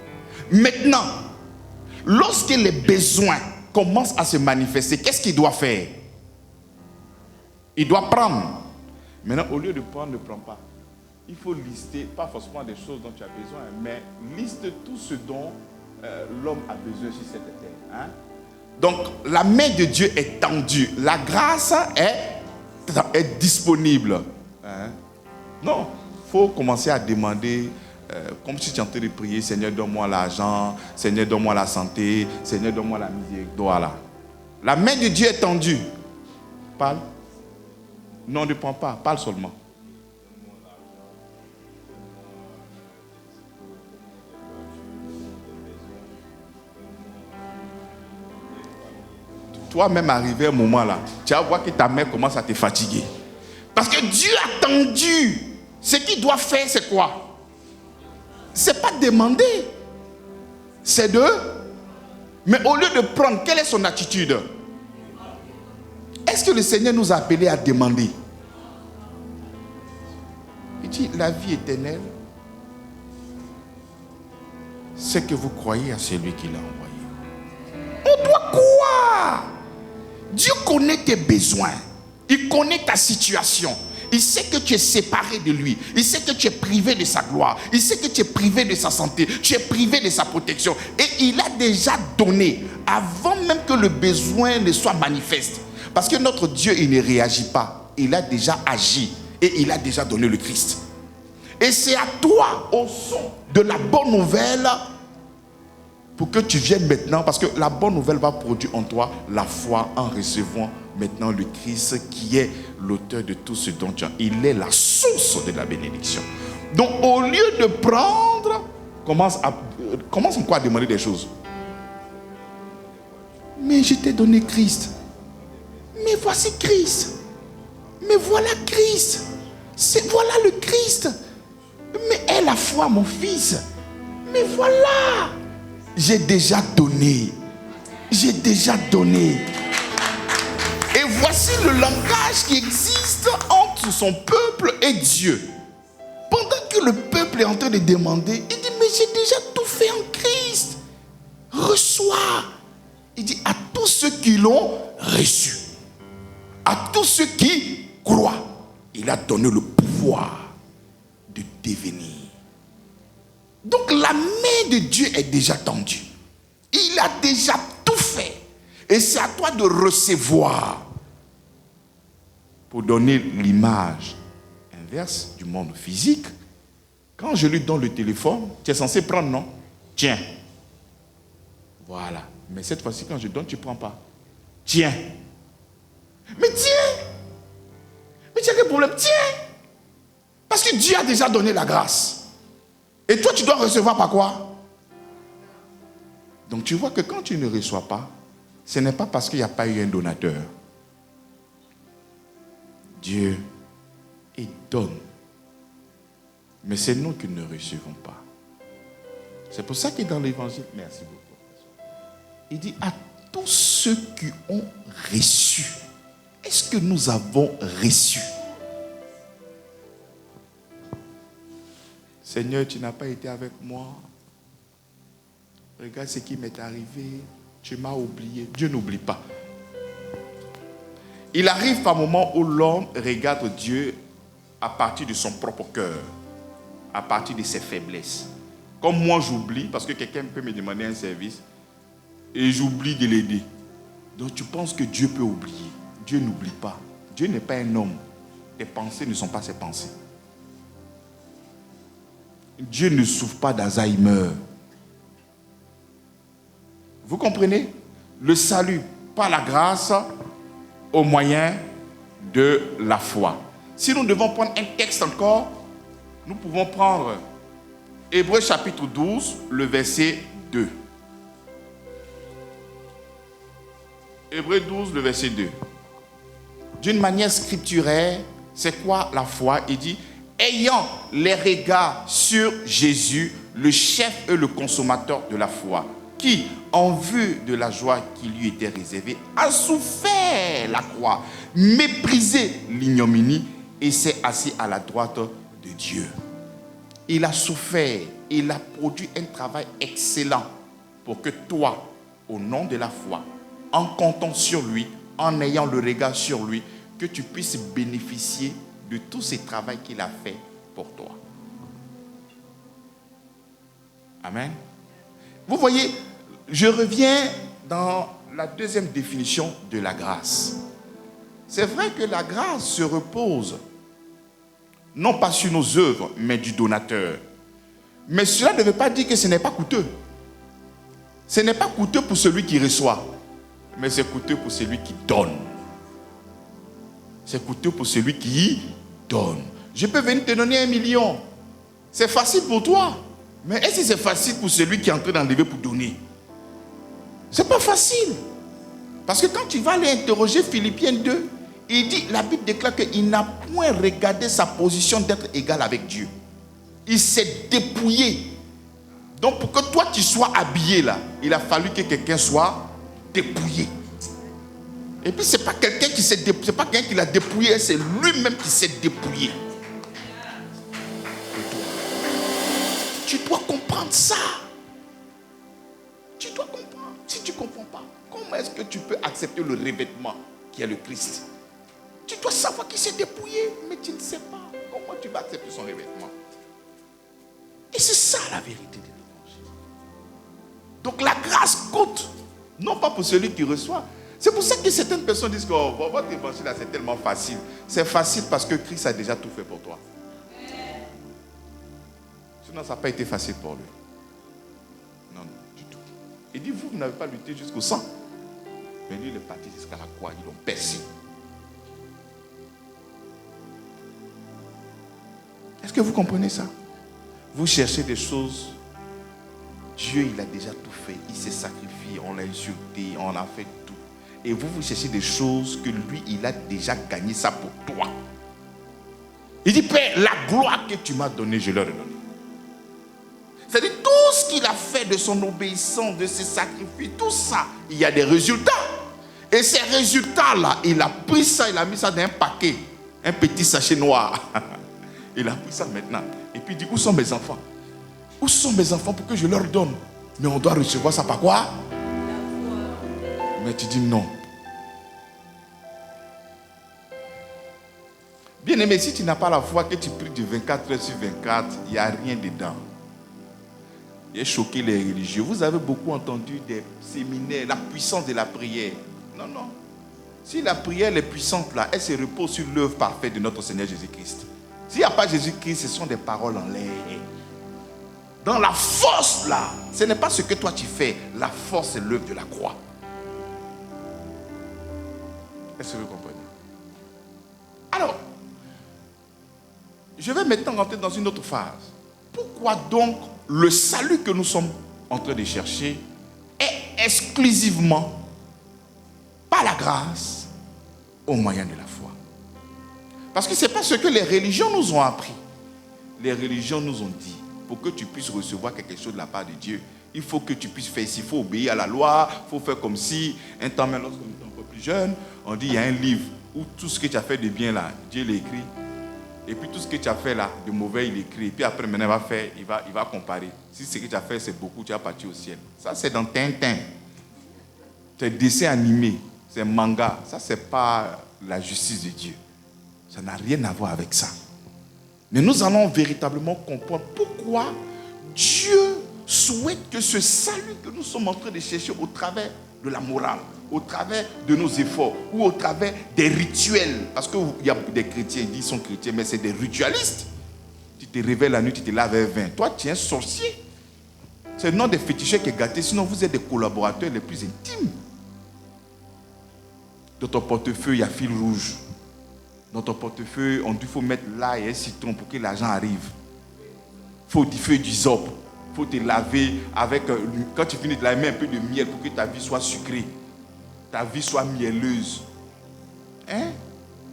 Speaker 1: Maintenant, lorsque les besoins commencent à se manifester, qu'est-ce qu'il doit faire? Il doit prendre. Maintenant, au lieu de prendre, ne prends pas. Il faut lister, pas forcément des choses dont tu as besoin, mais liste tout ce dont l'homme a besoin sur cette terre. Hein? Donc, la main de Dieu est tendue. La grâce est disponible. Hein? Non, il faut commencer à demander, comme si tu es en train de prier, Seigneur, donne-moi l'argent, Seigneur, donne-moi la santé, Seigneur, donne-moi la miséricorde. Voilà. La main de Dieu est tendue. Parle. Non, ne prends pas, parle seulement. Toi-même arrivé à un moment là, tu vas voir que ta main commence à te fatiguer. Parce que Dieu a tendu. Ce qu'il doit faire, c'est quoi? C'est pas demander. C'est de... Mais au lieu de prendre, quelle est son attitude? Est-ce que le Seigneur nous a appelés à demander? Il dit, la vie éternelle, c'est que vous croyez à celui qui l'a envoyé. On doit croire. Dieu connaît tes besoins. Il connaît ta situation. Il sait que tu es séparé de lui. Il sait que tu es privé de sa gloire. Il sait que tu es privé de sa santé. Tu es privé de sa protection. Et il a déjà donné, avant même que le besoin ne soit manifeste. Parce que notre Dieu, il ne réagit pas. Il a déjà agi. Et il a déjà donné le Christ. Et c'est à toi, au son de la bonne nouvelle, pour que tu viennes maintenant, parce que la bonne nouvelle va produire en toi la foi en recevant maintenant le Christ qui est l'auteur de tout ce dont tu as. Il est la source de la bénédiction. Donc au lieu de prendre, commence encore à demander des choses. Mais je t'ai donné Christ. Mais voici Christ. Mais voilà Christ. Voilà le Christ. Mais aie la foi, mon fils. Mais voilà. J'ai déjà donné. J'ai déjà donné. Et voici le langage qui existe entre son peuple et Dieu. Pendant que le peuple est en train de demander, il dit, mais j'ai déjà tout fait en Christ. Reçois. Il dit, à tous ceux qui l'ont reçu, à tous ceux qui croient, il a donné le pouvoir de devenir. Donc la main de Dieu est déjà tendue. Il a déjà tout fait. Et c'est à toi de recevoir pour donner l'image inverse du monde physique. Quand je lui donne le téléphone, tu es censé prendre, non? Tiens. Voilà. Mais cette fois-ci, quand je donne, tu ne prends pas. Tiens. Mais tiens. Mais tu as quel problème? Tiens. Parce que Dieu a déjà donné la grâce. Et toi, tu dois recevoir par quoi? Donc tu vois que quand tu ne reçois pas, ce n'est pas parce qu'il n'y a pas eu un donateur. Dieu, il donne. Mais c'est nous qui ne recevons pas. C'est pour ça que dans l'évangile, merci beaucoup, il dit à tous ceux qui ont reçu. Est-ce que nous avons reçu? Seigneur, tu n'as pas été avec moi. Regarde ce qui m'est arrivé. Tu m'as oublié. Dieu n'oublie pas. Il arrive par moments où l'homme regarde Dieu à partir de son propre cœur, à partir de ses faiblesses. Comme moi, j'oublie, parce que quelqu'un peut me demander un service, et j'oublie de l'aider. Donc tu penses que Dieu peut oublier. Dieu n'oublie pas. Dieu n'est pas un homme. Tes pensées ne sont pas ses pensées. Dieu ne souffre pas d'Alzheimer. Vous comprenez? Le salut par la grâce au moyen de la foi. Si nous devons prendre un texte encore, nous pouvons prendre Hébreux chapitre 12, le verset 2. Hébreux 12, le verset 2. D'une manière scripturaire, c'est quoi la foi? Il dit, ayant les regards sur Jésus, le chef et le consommateur de la foi, qui, en vue de la joie qui lui était réservée, a souffert la croix, méprisé l'ignominie et s'est assis à la droite de Dieu. Il a souffert, il a produit un travail excellent pour que toi, au nom de la foi, en comptant sur lui, en ayant le regard sur lui, que tu puisses bénéficier de tout ce travail qu'il a fait pour toi. Amen. Vous voyez, je reviens dans la deuxième définition de la grâce. C'est vrai que la grâce se repose non pas sur nos œuvres, mais du donateur. Mais cela ne veut pas dire que ce n'est pas coûteux. Ce n'est pas coûteux pour celui qui reçoit, mais c'est coûteux pour celui qui donne. C'est coûteux pour celui qui donne. Je peux venir te donner 1 million. C'est facile pour toi. Mais est-ce que c'est facile pour celui qui est en train d'enlever pour donner? C'est pas facile. Parce que quand tu vas aller interroger Philippiens 2, il dit, la Bible déclare qu'il n'a point regardé sa position d'être égal avec Dieu. Il s'est dépouillé. Donc pour que toi tu sois habillé là, il a fallu que quelqu'un soit dépouillé. Et puis c'est pas quelqu'un qui s'est dépouillé, c'est pas quelqu'un qui l'a dépouillé, c'est lui-même qui s'est dépouillé. Tu dois comprendre ça. Tu dois comprendre. Si tu ne comprends pas, comment est-ce que tu peux accepter le revêtement qui est le Christ? Tu dois savoir qu'il s'est dépouillé, mais tu ne sais pas. Comment tu vas accepter son revêtement? Et c'est ça la vérité de l'évangile. Donc la grâce coûte, non pas pour celui qui reçoit. C'est pour ça que certaines personnes disent que oh, votre évangile là, c'est tellement facile. C'est facile parce que Christ a déjà tout fait pour toi. Sinon, ça n'a pas été facile pour lui. Non, non, du tout. Il dit, vous n'avez pas lutté jusqu'au sang. Mais lui, il est parti jusqu'à la croix. Ils l'ont percé. Est-ce que vous comprenez ça? Vous cherchez des choses. Dieu, il a déjà tout fait. Il s'est sacrifié. On l'a insulté. On a fait tout. Et vous, vous cherchez des choses que lui, il a déjà gagné ça pour toi. Il dit, Père, la gloire que tu m'as donnée, je leur donne. C'est-à-dire tout ce qu'il a fait de son obéissance, de ses sacrifices, tout ça, il y a des résultats. Et ces résultats-là, il a pris ça, il a mis ça dans un paquet, un petit sachet noir. Il a pris ça maintenant. Et puis il dit, où sont mes enfants? Où sont mes enfants pour que je leur donne? Mais on doit recevoir ça par quoi? Mais tu dis non. Bien aimé, si tu n'as pas la foi, que tu pries de 24 heures sur 24, il n'y a rien dedans. Il a choqué les religieux. Vous avez beaucoup entendu des séminaires, la puissance de la prière. Non, non. Si la prière est puissante là, elle se repose sur l'œuvre parfaite de notre Seigneur Jésus-Christ. S'il n'y a pas Jésus-Christ, ce sont des paroles en l'air. Dans la force là, ce n'est pas ce que toi tu fais. La force, c'est l'œuvre de la croix. Est-ce que vous comprenez? Alors, je vais maintenant rentrer dans une autre phase. Pourquoi donc le salut que nous sommes en train de chercher est exclusivement à la grâce au moyen de la foi. Parce que ce n'est pas ce que les religions nous ont appris. Les religions nous ont dit, pour que tu puisses recevoir quelque chose de la part de Dieu, il faut que tu puisses faire ici, il faut obéir à la loi, il faut faire comme si, un temps même lorsqu'on était un peu plus jeune, on dit il y a un livre où tout ce que tu as fait de bien là, Dieu l'a écrit. Et puis tout ce que tu as fait là, de mauvais, il écrit. Et puis après, maintenant, il va comparer. Si ce que tu as fait, c'est beaucoup, tu vas partir au ciel. Ça, c'est dans Tintin. C'est dessin animé, c'est manga. Ça, c'est pas la justice de Dieu. Ça n'a rien à voir avec ça. Mais nous allons véritablement comprendre pourquoi Dieu souhaite que ce salut que nous sommes en train de chercher au travers de la morale, au travers de nos efforts ou au travers des rituels. Parce qu'il y a des chrétiens, ils disent qu'ils sont chrétiens, mais c'est des ritualistes. Tu te réveilles la nuit, tu te laves avec vin. Toi, tu es un sorcier. C'est le nom des féticheurs qui est gâté, sinon vous êtes des collaborateurs les plus intimes. Dans ton portefeuille, il y a fil rouge. Dans ton portefeuille, on dit qu'il faut mettre l'ail et un citron pour que l'argent arrive. Il faut du feu du zop. Il faut te laver avec, quand tu finis de laver, un peu de miel pour que ta vie soit sucrée. Ta vie soit mielleuse. Hein?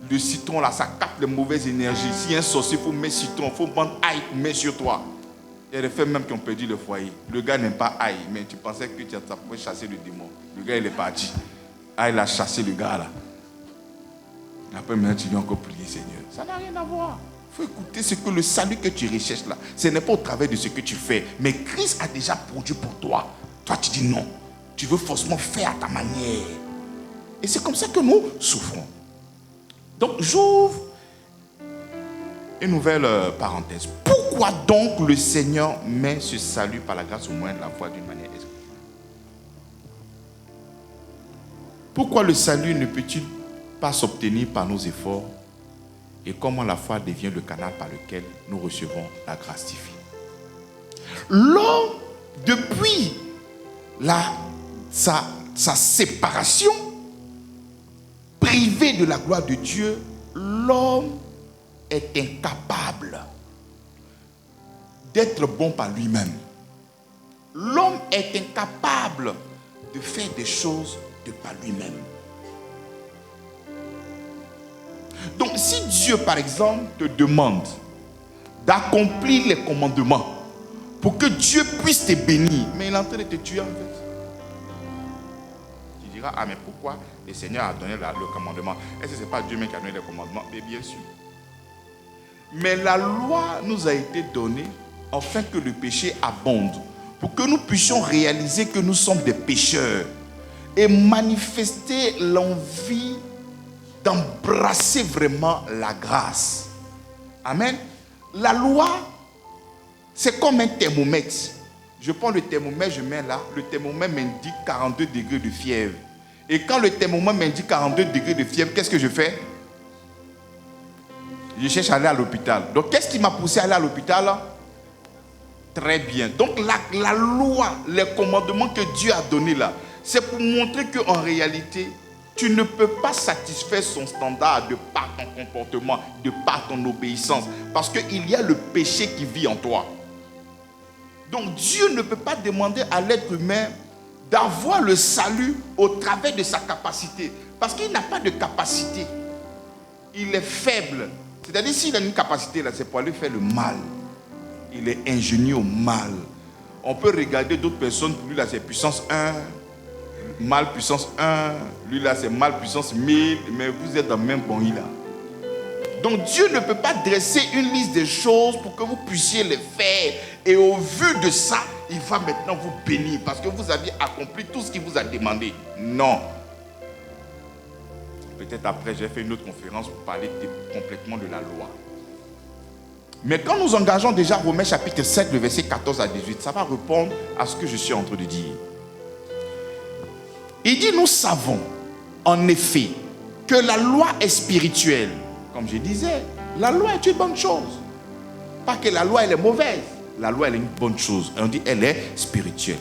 Speaker 1: Le citron là, ça capte les mauvaises énergies. Si un sorcier, il faut mettre citron, il faut prendre ail pour mettre sur toi. Il y a des femmes même qui ont perdu le foyer. Le gars n'aime pas ail, mais tu pensais que tu pouvais chasser le démon. Le gars, il est parti. Ail a chassé le gars là. Après, maintenant, tu viens encore prier, Seigneur. Ça n'a rien à voir. Il faut écouter ce que le salut que tu recherches là. Ce n'est pas au travers de ce que tu fais. Mais Christ a déjà produit pour toi. Toi, tu dis non. Tu veux forcément faire à ta manière. Et c'est comme ça que nous souffrons. Donc, j'ouvre une nouvelle parenthèse. Pourquoi donc le Seigneur met ce salut par la grâce au moyen de la foi d'une manière exclusive? Pourquoi le salut ne peut-il pas s'obtenir par nos efforts? Et comment la foi devient le canal par lequel nous recevons la grâce divine? L'homme, depuis sa séparation, privé de la gloire de Dieu, l'homme est incapable d'être bon par lui-même. L'homme est incapable de faire des choses de par lui-même. Donc, si Dieu, par exemple, te demande d'accomplir les commandements pour que Dieu puisse te bénir, mais il est en train de te tuer en fait. Tu diras, ah mais pourquoi le Seigneur a donné le commandement? Est-ce que ce n'est pas Dieu même qui a donné le commandement? Mais bien sûr. Mais la loi nous a été donnée afin que le péché abonde, pour que nous puissions réaliser que nous sommes des pécheurs et manifester l'envie d'embrasser vraiment la grâce. Amen. La loi, c'est comme un thermomètre. Je prends le thermomètre, je mets là. Le thermomètre m'indique 42 degrés de fièvre. Et quand le thermomètre m'indique 42 degrés de fièvre, qu'est-ce que je fais? Je cherche à aller à l'hôpital. Donc, qu'est-ce qui m'a poussé à aller à l'hôpital? Très bien. Donc, la loi, les commandements que Dieu a donnés là, c'est pour montrer qu'en réalité, tu ne peux pas satisfaire son standard de par ton comportement, de par ton obéissance. Parce qu'il y a le péché qui vit en toi. Donc Dieu ne peut pas demander à l'être humain d'avoir le salut au travers de sa capacité. Parce qu'il n'a pas de capacité. Il est faible. C'est-à-dire s'il a une capacité là, c'est pour aller faire le mal. Il est ingénieux au mal. On peut regarder d'autres personnes, pour lui là c'est puissance 1. Mal puissance 1, lui là c'est mal puissance 1000, mais vous êtes dans le même bon là. Donc Dieu ne peut pas dresser une liste de choses pour que vous puissiez les faire. Et au vu de ça, il va maintenant vous bénir parce que vous aviez accompli tout ce qu'il vous a demandé. Non. Peut-être après, j'ai fait une autre conférence pour parler complètement de la loi. Mais quand nous engageons déjà Romains chapitre 7, le verset 14 à 18, ça va répondre à ce que je suis en train de dire. Il dit, nous savons, en effet, que la loi est spirituelle. Comme je disais, la loi est une bonne chose. Pas que la loi elle est mauvaise. La loi elle est une bonne chose. On dit, elle est spirituelle.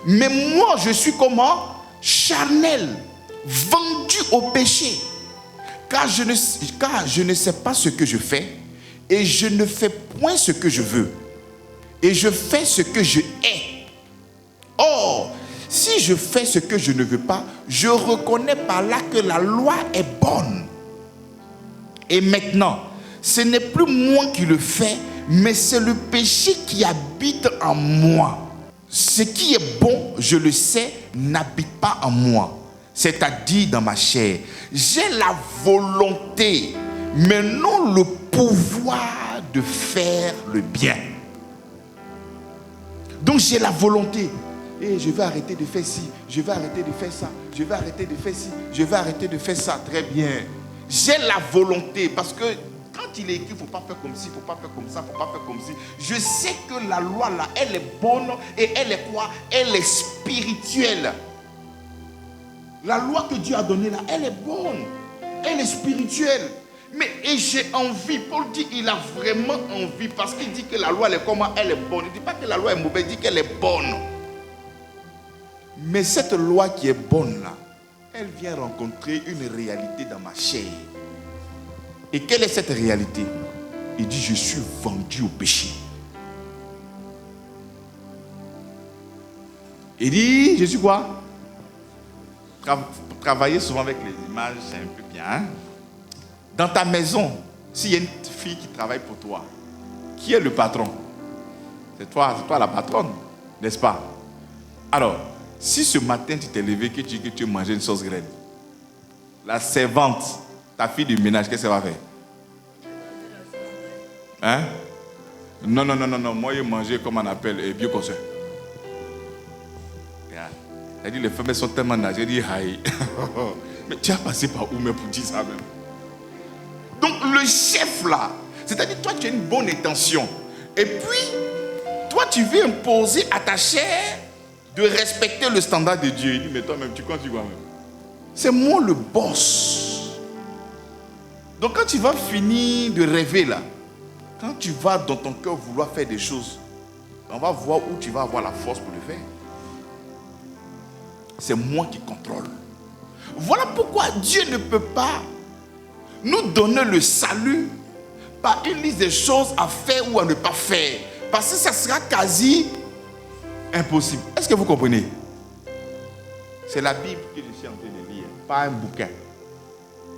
Speaker 1: Mais moi, je suis comment? Charnel, vendu au péché. Car je ne sais pas ce que je fais. Et je ne fais point ce que je veux. Et je fais ce que je hais. Or, si si je fais ce que je ne veux pas, je reconnais par là que la loi est bonne. Et maintenant, ce n'est plus moi qui le fais, mais c'est le péché qui habite en moi. Ce qui est bon, je le sais, n'habite pas en moi, c'est-à-dire dans ma chair. J'ai la volonté, mais non le pouvoir de faire le bien. Donc j'ai la volonté. Et je vais arrêter de faire ci, je vais arrêter de faire ça, je vais arrêter de faire ci, je vais arrêter de faire ça. Très bien. J'ai la volonté parce que quand il est écrit, il ne faut pas faire comme ci, il ne faut pas faire comme ça, il ne faut pas faire comme ci. Je sais que la loi là, elle est bonne et elle est quoi? Elle est spirituelle. La loi que Dieu a donnée là, elle est bonne, elle est spirituelle. Mais et j'ai envie, Paul dit il a vraiment envie parce qu'il dit que la loi elle est comment? Elle est bonne. Il ne dit pas que la loi est mauvaise, il dit qu'elle est bonne. Mais cette loi qui est bonne là, elle vient rencontrer une réalité dans ma chair. Et quelle est cette réalité? Il dit je suis vendu au péché. Il dit je suis quoi? Travailler souvent avec les images, c'est un peu bien. Hein? Dans ta maison, s'il y a une fille qui travaille pour toi, qui est le patron? C'est toi la patronne, n'est-ce pas? Alors, si ce matin tu t'es levé que tu as mangé une sauce graine, la servante, ta fille du ménage, qu'est-ce qu'elle va faire? Hein? Non. Moi, j'ai mangé comme on appelle bio conseil. Elle dit les femmes sont tellement nagées. Elle dit aïe. Mais tu as passé par où même pour dire ça même? Donc le chef là, c'est-à-dire toi tu as une bonne intention. Et puis, toi tu veux imposer à ta chair de respecter le standard de Dieu. Il dit mais toi-même tu crois même? C'est moi le boss. Donc quand tu vas finir de rêver là, quand tu vas dans ton cœur vouloir faire des choses, on va voir où tu vas avoir la force pour le faire. C'est moi qui contrôle. Voilà pourquoi Dieu ne peut pas nous donner le salut par une liste de choses à faire ou à ne pas faire. Parce que ça sera quasi impossible. Est-ce que vous comprenez? C'est la Bible que je suis en train de lire, pas un bouquin.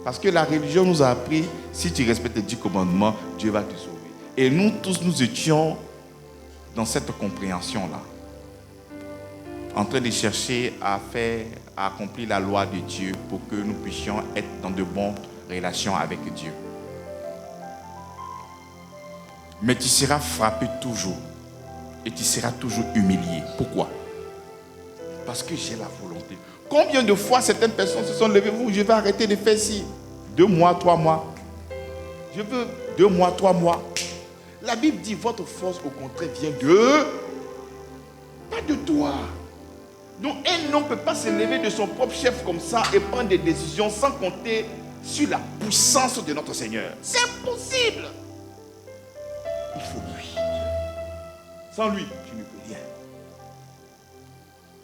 Speaker 1: Parce que la religion nous a appris, si tu respectes les 10 commandements, Dieu va te sauver. Et nous tous, nous étions dans cette compréhension-là, en train de chercher à accomplir la loi de Dieu pour que nous puissions être dans de bonnes relations avec Dieu. Mais tu seras frappé toujours et tu seras toujours humilié. Pourquoi? Parce que j'ai la volonté. Combien de fois certaines personnes se sont levées, je vais arrêter de faire ci. 2 mois, 3 mois. Je veux 2 mois, 3 mois. La Bible dit, votre force au contraire vient de... pas de toi. Donc un homme ne peut pas se lever de son propre chef comme ça et prendre des décisions sans compter sur la puissance de notre Seigneur. C'est impossible. Il faut lui. Sans lui, tu ne peux rien.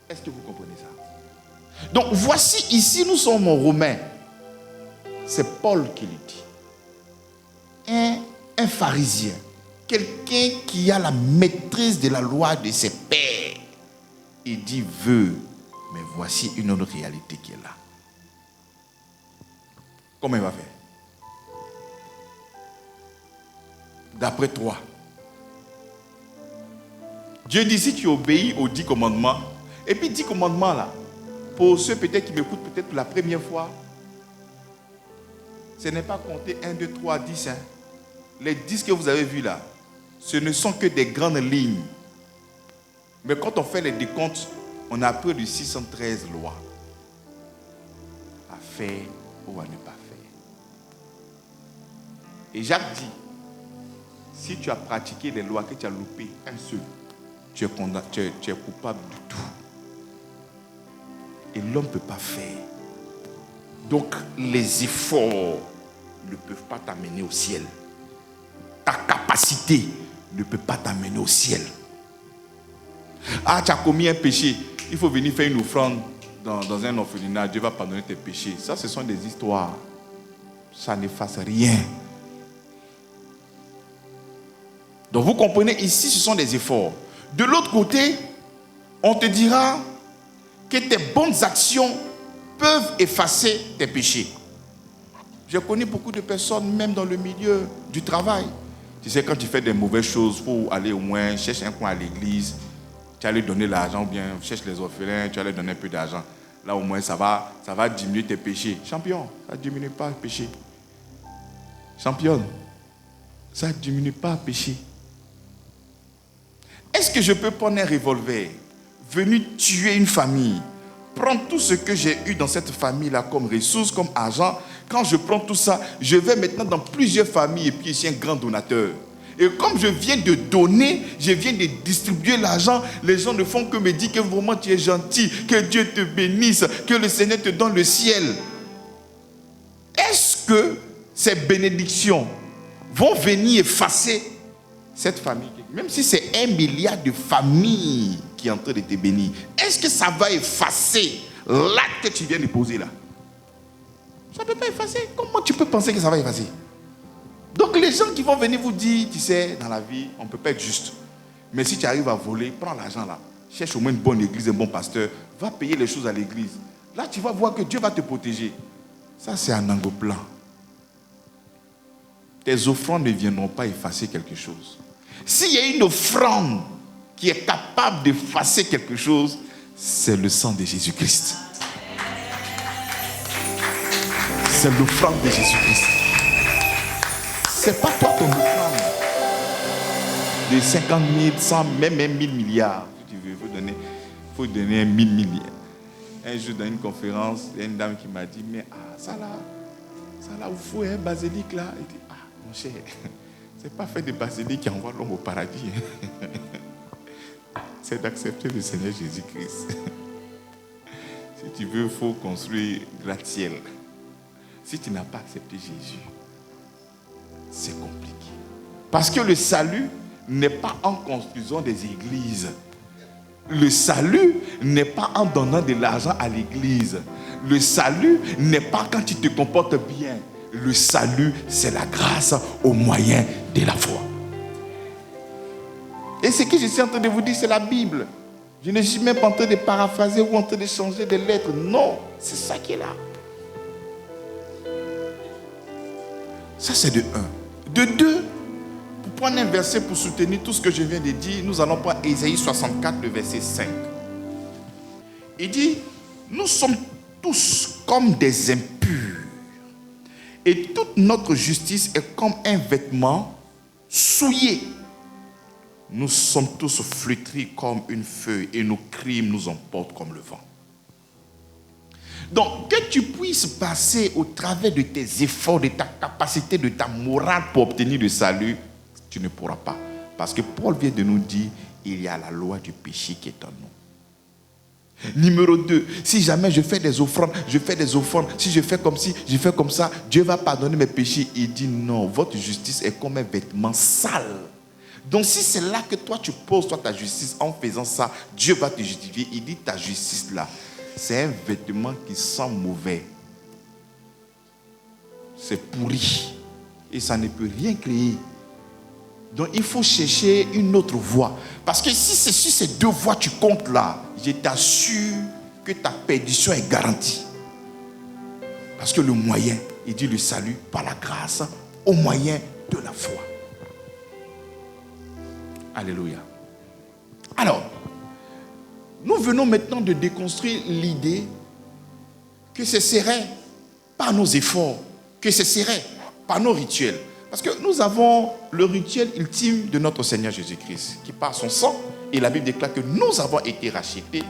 Speaker 1: Est-ce que vous comprenez ça? Donc voici, ici nous sommes en Romains. C'est Paul qui le dit. Un pharisien. Quelqu'un qui a la maîtrise de la loi de ses pères. Il dit veut, mais voici une autre réalité qui est là. Comment il va faire? D'après toi, Dieu dit si tu obéis aux 10 commandements, et puis 10 commandements là, pour ceux peut-être qui m'écoutent peut-être pour la première fois, ce n'est pas compter 1, 2, 3, 10. Hein. Les 10 que vous avez vus là, ce ne sont que des grandes lignes. Mais quand on fait les décomptes, on a près de 613 lois à faire ou à ne pas faire. Et Jacques dit, si tu as pratiqué les lois que tu as loupé un seul, tu es coupable de tout. Et l'homme ne peut pas faire. Donc les efforts ne peuvent pas t'amener au ciel. Ta capacité ne peut pas t'amener au ciel. Ah, tu as commis un péché, il faut venir faire une offrande dans un orphelinat, Dieu va pardonner tes péchés. Ça, ce sont des histoires. Ça n'efface rien. Donc vous comprenez, ici, ce sont des efforts. De l'autre côté, on te dira que tes bonnes actions peuvent effacer tes péchés. J'ai connu beaucoup de personnes, même dans le milieu du travail. Tu sais, quand tu fais des mauvaises choses, il faut aller au moins chercher un coin à l'église. Tu vas lui donner l'argent, ou bien cherche les orphelins, tu vas leur donner un peu d'argent. Là, au moins, ça va diminuer tes péchés. Champion, ça ne diminue pas le péché. Championne, ça ne diminue pas le péché. Est-ce que je peux prendre un revolver, venir tuer une famille, prendre tout ce que j'ai eu dans cette famille-là comme ressources, comme argent? Quand je prends tout ça, je vais maintenant dans plusieurs familles et puis je suis un grand donateur. Et comme je viens de donner, je viens de distribuer l'argent, les gens ne font que me dire que vraiment tu es gentil, que Dieu te bénisse, que le Seigneur te donne le ciel. Est-ce que ces bénédictions vont venir effacer cette famille? Même si c'est 1 milliard de familles qui est en train de te bénir, est-ce que ça va effacer l'acte que tu viens de poser là? Ça ne peut pas effacer. Comment tu peux penser que ça va effacer? Donc les gens qui vont venir vous dire, tu sais, dans la vie, on ne peut pas être juste. Mais si tu arrives à voler, prends l'argent là. Cherche au moins une bonne église, un bon pasteur. Va payer les choses à l'église. Là, tu vas voir que Dieu va te protéger. Ça, c'est un angle plan. Tes offrandes ne viendront pas effacer quelque chose. S'il y a une offrande qui est capable d'effacer quelque chose, c'est le sang de Jésus-Christ. C'est l'offrande de Jésus-Christ. C'est pas toi ton offrande de 50 000, 100, même 1 000 milliards. Si tu veux, il faut donner 1 000 milliards. Un jour, dans une conférence, il y a une dame qui m'a dit, mais ça là, il faut un basilic là. Il dit, mon cher, c'est pas fait de basilic qui envoie l'homme au paradis. C'est d'accepter le Seigneur Jésus-Christ. Si tu veux, il faut construire gratte-ciel. Si tu n'as pas accepté Jésus, c'est compliqué. Parce que le salut n'est pas en construisant des églises. Le salut n'est pas en donnant de l'argent à l'église. Le salut n'est pas quand tu te comportes bien. Le salut, c'est la grâce au moyen de la foi. Et ce que je suis en train de vous dire, c'est la Bible. Je ne suis même pas en train de paraphraser ou en train de changer des lettres. Non, c'est ça qui est là. Ça, c'est de 1. De 2, pour prendre un verset pour soutenir tout ce que je viens de dire, nous allons prendre Ésaïe 64, le verset 5. Il dit, nous sommes tous comme des impurs, et toute notre justice est comme un vêtement souillé. Nous sommes tous flétris comme une feuille, et nos crimes nous emportent comme le vent. Donc, que tu puisses passer au travers de tes efforts, de ta capacité, de ta morale pour obtenir le salut, tu ne pourras pas. Parce que Paul vient de nous dire, il y a la loi du péché qui est en nous. Numéro 2, si jamais je fais des offrandes, si je fais comme ci, je fais comme ça, Dieu va pardonner mes péchés. Il dit non, votre justice est comme un vêtement sale. Donc si c'est là que toi tu poses ta justice en faisant ça, Dieu va te justifier. Il dit ta justice là, c'est un vêtement qui sent mauvais. C'est pourri. Et ça ne peut rien créer. Donc il faut chercher une autre voie. Parce que si c'est sur ces 2 voies tu comptes là, je t'assure que ta perdition est garantie. Parce que le moyen, il dit le salut par la grâce, au moyen de la foi. Alléluia. Alors, nous venons maintenant de déconstruire l'idée que ce serait par nos efforts, que ce serait par nos rituels. Parce que nous avons le rituel ultime de notre Seigneur Jésus-Christ, qui par son sang, et la Bible déclare que nous avons été rachetés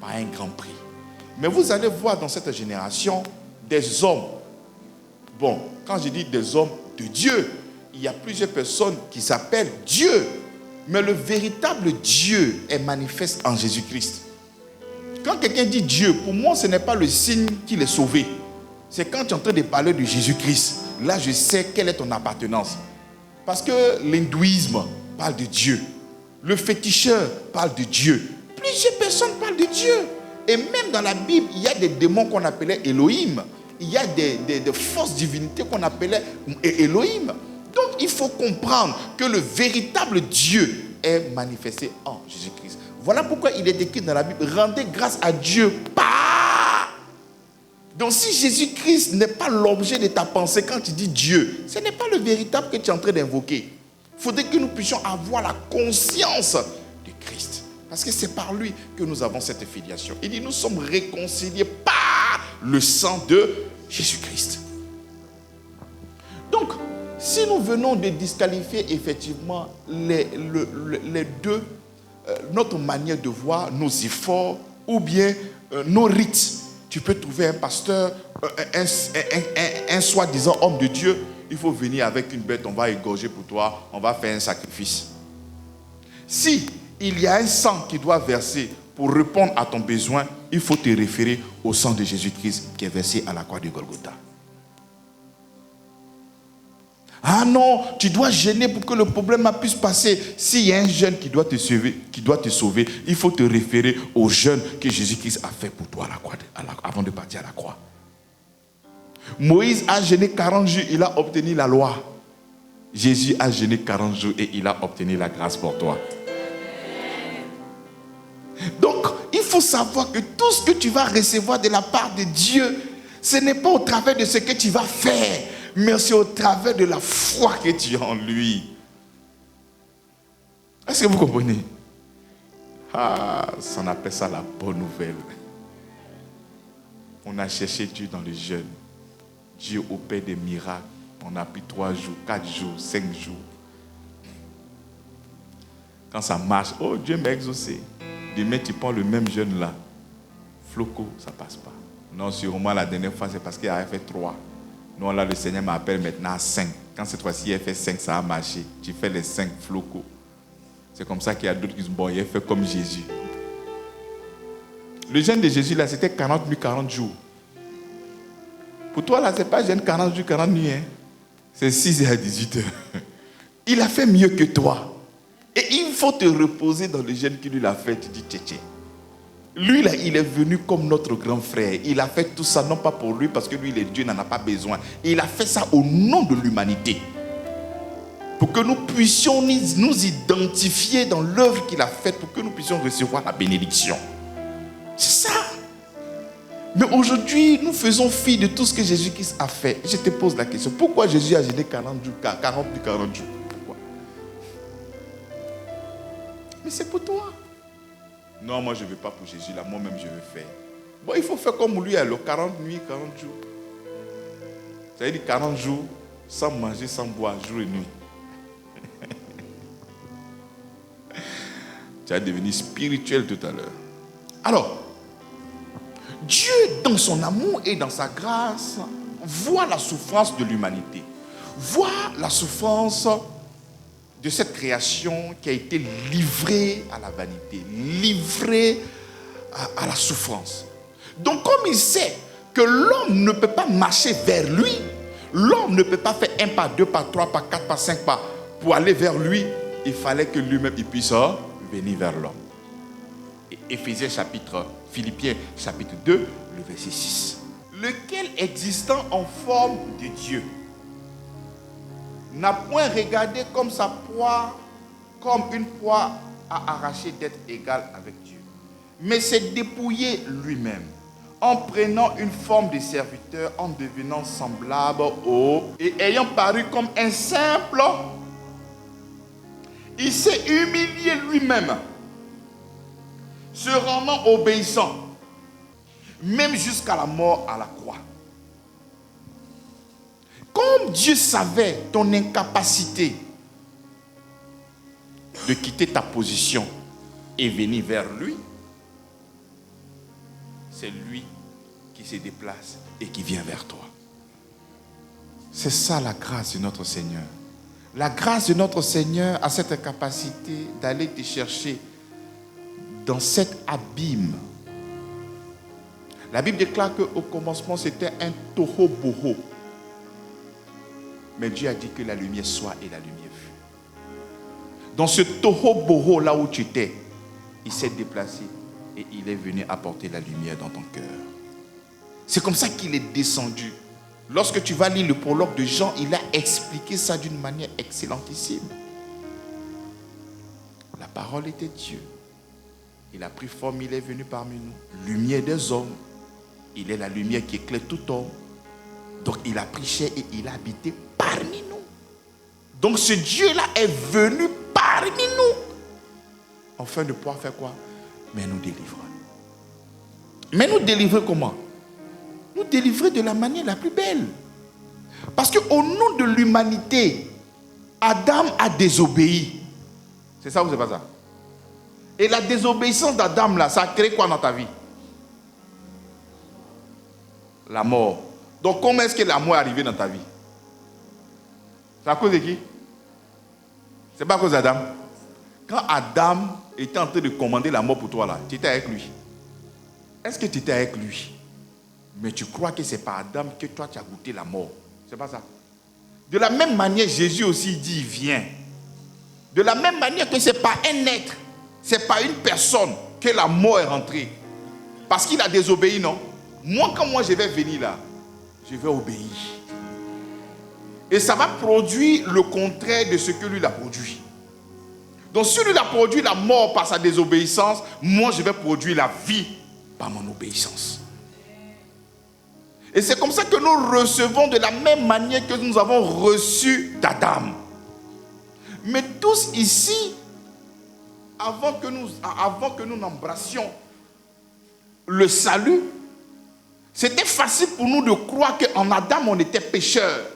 Speaker 1: par un grand prix. Mais vous allez voir dans cette génération des hommes. Bon, quand je dis des hommes de Dieu, il y a plusieurs personnes qui s'appellent Dieu. Mais le véritable Dieu est manifeste en Jésus-Christ. Quand quelqu'un dit Dieu, pour moi, ce n'est pas le signe qu'il est sauvé. C'est quand tu es en train de parler de Jésus-Christ. Là, je sais quelle est ton appartenance. Parce que l'hindouisme parle de Dieu. Le féticheur parle de Dieu. Plusieurs personnes parlent de Dieu. Et même dans la Bible, il y a des démons qu'on appelait Elohim. Il y a des fausses divinités qu'on appelait Elohim. Donc, il faut comprendre que le véritable Dieu est manifesté en Jésus-Christ. Voilà pourquoi il est écrit dans la Bible, rendez grâce à Dieu par. Donc si Jésus-Christ n'est pas l'objet de ta pensée quand tu dis Dieu, ce n'est pas le véritable que tu es en train d'invoquer. Il faudrait que nous puissions avoir la conscience de Christ. Parce que c'est par lui que nous avons cette filiation. Il dit, nous sommes réconciliés par le sang de Jésus-Christ. Donc, si nous venons de disqualifier effectivement les deux, notre manière de voir, nos efforts ou bien nos rites, tu peux trouver un pasteur, un soi-disant homme de Dieu, il faut venir avec une bête, on va égorger pour toi, on va faire un sacrifice. Si il y a un sang qui doit verser pour répondre à ton besoin, il faut te référer au sang de Jésus-Christ qui est versé à la croix de Golgotha. Ah non, tu dois jeûner pour que le problème puisse passer. S'il y a un jeûne qui doit te sauver, il faut te référer au jeûne que Jésus-Christ a fait pour toi à la croix, avant de partir à la croix. Moïse a jeûné 40 jours, il a obtenu la loi. Jésus a jeûné 40 jours et il a obtenu la grâce pour toi. Donc, il faut savoir que tout ce que tu vas recevoir de la part de Dieu, ce n'est pas au travers de ce que tu vas faire, mais c'est au travers de la foi que tu as en lui. Est-ce que vous comprenez? Ah, ça on appelle ça la bonne nouvelle. On a cherché Dieu dans le jeûne. Dieu opère des miracles. On a pris 3 jours, 4 jours, 5 jours. Quand ça marche, oh Dieu m'a exaucé. Demain tu prends le même jeûne là. Floco, ça passe pas. Non, sûrement la dernière fois c'est parce qu'il avait fait 3. Non, là le Seigneur m'appelle maintenant à 5. Quand cette fois-ci il a fait 5, ça a marché. Tu fais les 5 flocos. C'est comme ça qu'il y a d'autres qui disent, bon, il a fait comme Jésus. Le jeûne de Jésus là, c'était 40 nuits, 40 jours. Pour toi là, c'est pas jeûne 40 jours, 40 nuits. Hein? C'est 6h à 18h. Il a fait mieux que toi. Et il faut te reposer dans le jeûne qu'il lui a fait. Tu dis, tché. Lui, là, il est venu comme notre grand frère. Il a fait tout ça, non pas pour lui, parce que lui, il est Dieu, n'en a pas besoin. Il a fait ça au nom de l'humanité. Pour que nous puissions nous identifier dans l'œuvre qu'il a faite, pour que nous puissions recevoir la bénédiction. C'est ça. Mais aujourd'hui, nous faisons fi de tout ce que Jésus-Christ a fait. Je te pose la question. Pourquoi Jésus a jeûné 40 jours, 40 jours? Pourquoi? Mais c'est pour toi. Non, moi je ne veux pas pour Jésus, là, moi-même je veux faire. Bon, il faut faire comme lui, alors 40 nuits, 40 jours. Ça veut dire 40 jours, sans manger, sans boire, jour et nuit. Tu vas devenir spirituel tout à l'heure. Alors, Dieu, dans son amour et dans sa grâce, voit la souffrance de l'humanité. Voit la souffrance de cette création qui a été livrée à la vanité, livrée à la souffrance. Donc comme il sait que l'homme ne peut pas marcher vers lui, l'homme ne peut pas faire 1 pas, 2 pas, 3 pas, 4 pas, 5 pas pour aller vers lui, il fallait que lui-même il puisse venir vers l'homme. Et Philippiens chapitre 2, le verset 6. Lequel existant en forme de Dieu n'a point regardé comme sa proie, comme une proie à arracher d'être égal avec Dieu, mais s'est dépouillé lui-même, en prenant une forme de serviteur, en devenant semblable et ayant paru comme un simple, il s'est humilié lui-même, se rendant obéissant, même jusqu'à la mort à la croix. Comme Dieu savait ton incapacité de quitter ta position et venir vers lui, c'est lui qui se déplace et qui vient vers toi. C'est ça la grâce de notre Seigneur. La grâce de notre Seigneur a cette capacité d'aller te chercher dans cet abîme. La Bible déclare qu'au commencement c'était un tohu-bohu. Mais Dieu a dit que la lumière soit et la lumière fut. Dans ce tohu-bohu là où tu étais, il s'est déplacé et il est venu apporter la lumière dans ton cœur. C'est comme ça qu'il est descendu. Lorsque tu vas lire le prologue de Jean, il a expliqué ça d'une manière excellentissime. La parole était Dieu. Il a pris forme, il est venu parmi nous. Lumière des hommes. Il est la lumière qui éclaire tout homme. Donc il a pris chair et il a habité parmi nous. Donc ce Dieu-là est venu parmi nous. Afin de pouvoir faire quoi? Mais nous délivrer. Mais nous délivrer comment? Nous délivrer de la manière la plus belle. Parce qu'au nom de l'humanité, Adam a désobéi. C'est ça ou c'est pas ça? Et la désobéissance d'Adam, là, ça a créé quoi dans ta vie? La mort. Donc comment est-ce que la mort est arrivée dans ta vie? C'est à cause de qui? C'est pas à cause d'Adam. Quand Adam était en train de commander la mort pour toi, là, tu étais avec lui. Est-ce que tu étais avec lui? Mais tu crois que c'est par Adam que toi tu as goûté la mort. C'est pas ça. De la même manière, Jésus aussi dit, viens. De la même manière que c'est pas un être, c'est pas une personne que la mort est rentrée. Parce qu'il a désobéi, non? Moi, quand je vais venir là, je vais obéir. Et ça va produire le contraire de ce que lui a produit. Donc si lui a produit la mort par sa désobéissance, moi je vais produire la vie par mon obéissance. Et c'est comme ça que nous recevons de la même manière que nous avons reçu d'Adam. Mais tous ici, avant que nous n'embrassions le salut, c'était facile pour nous de croire qu'en Adam on était pécheurs.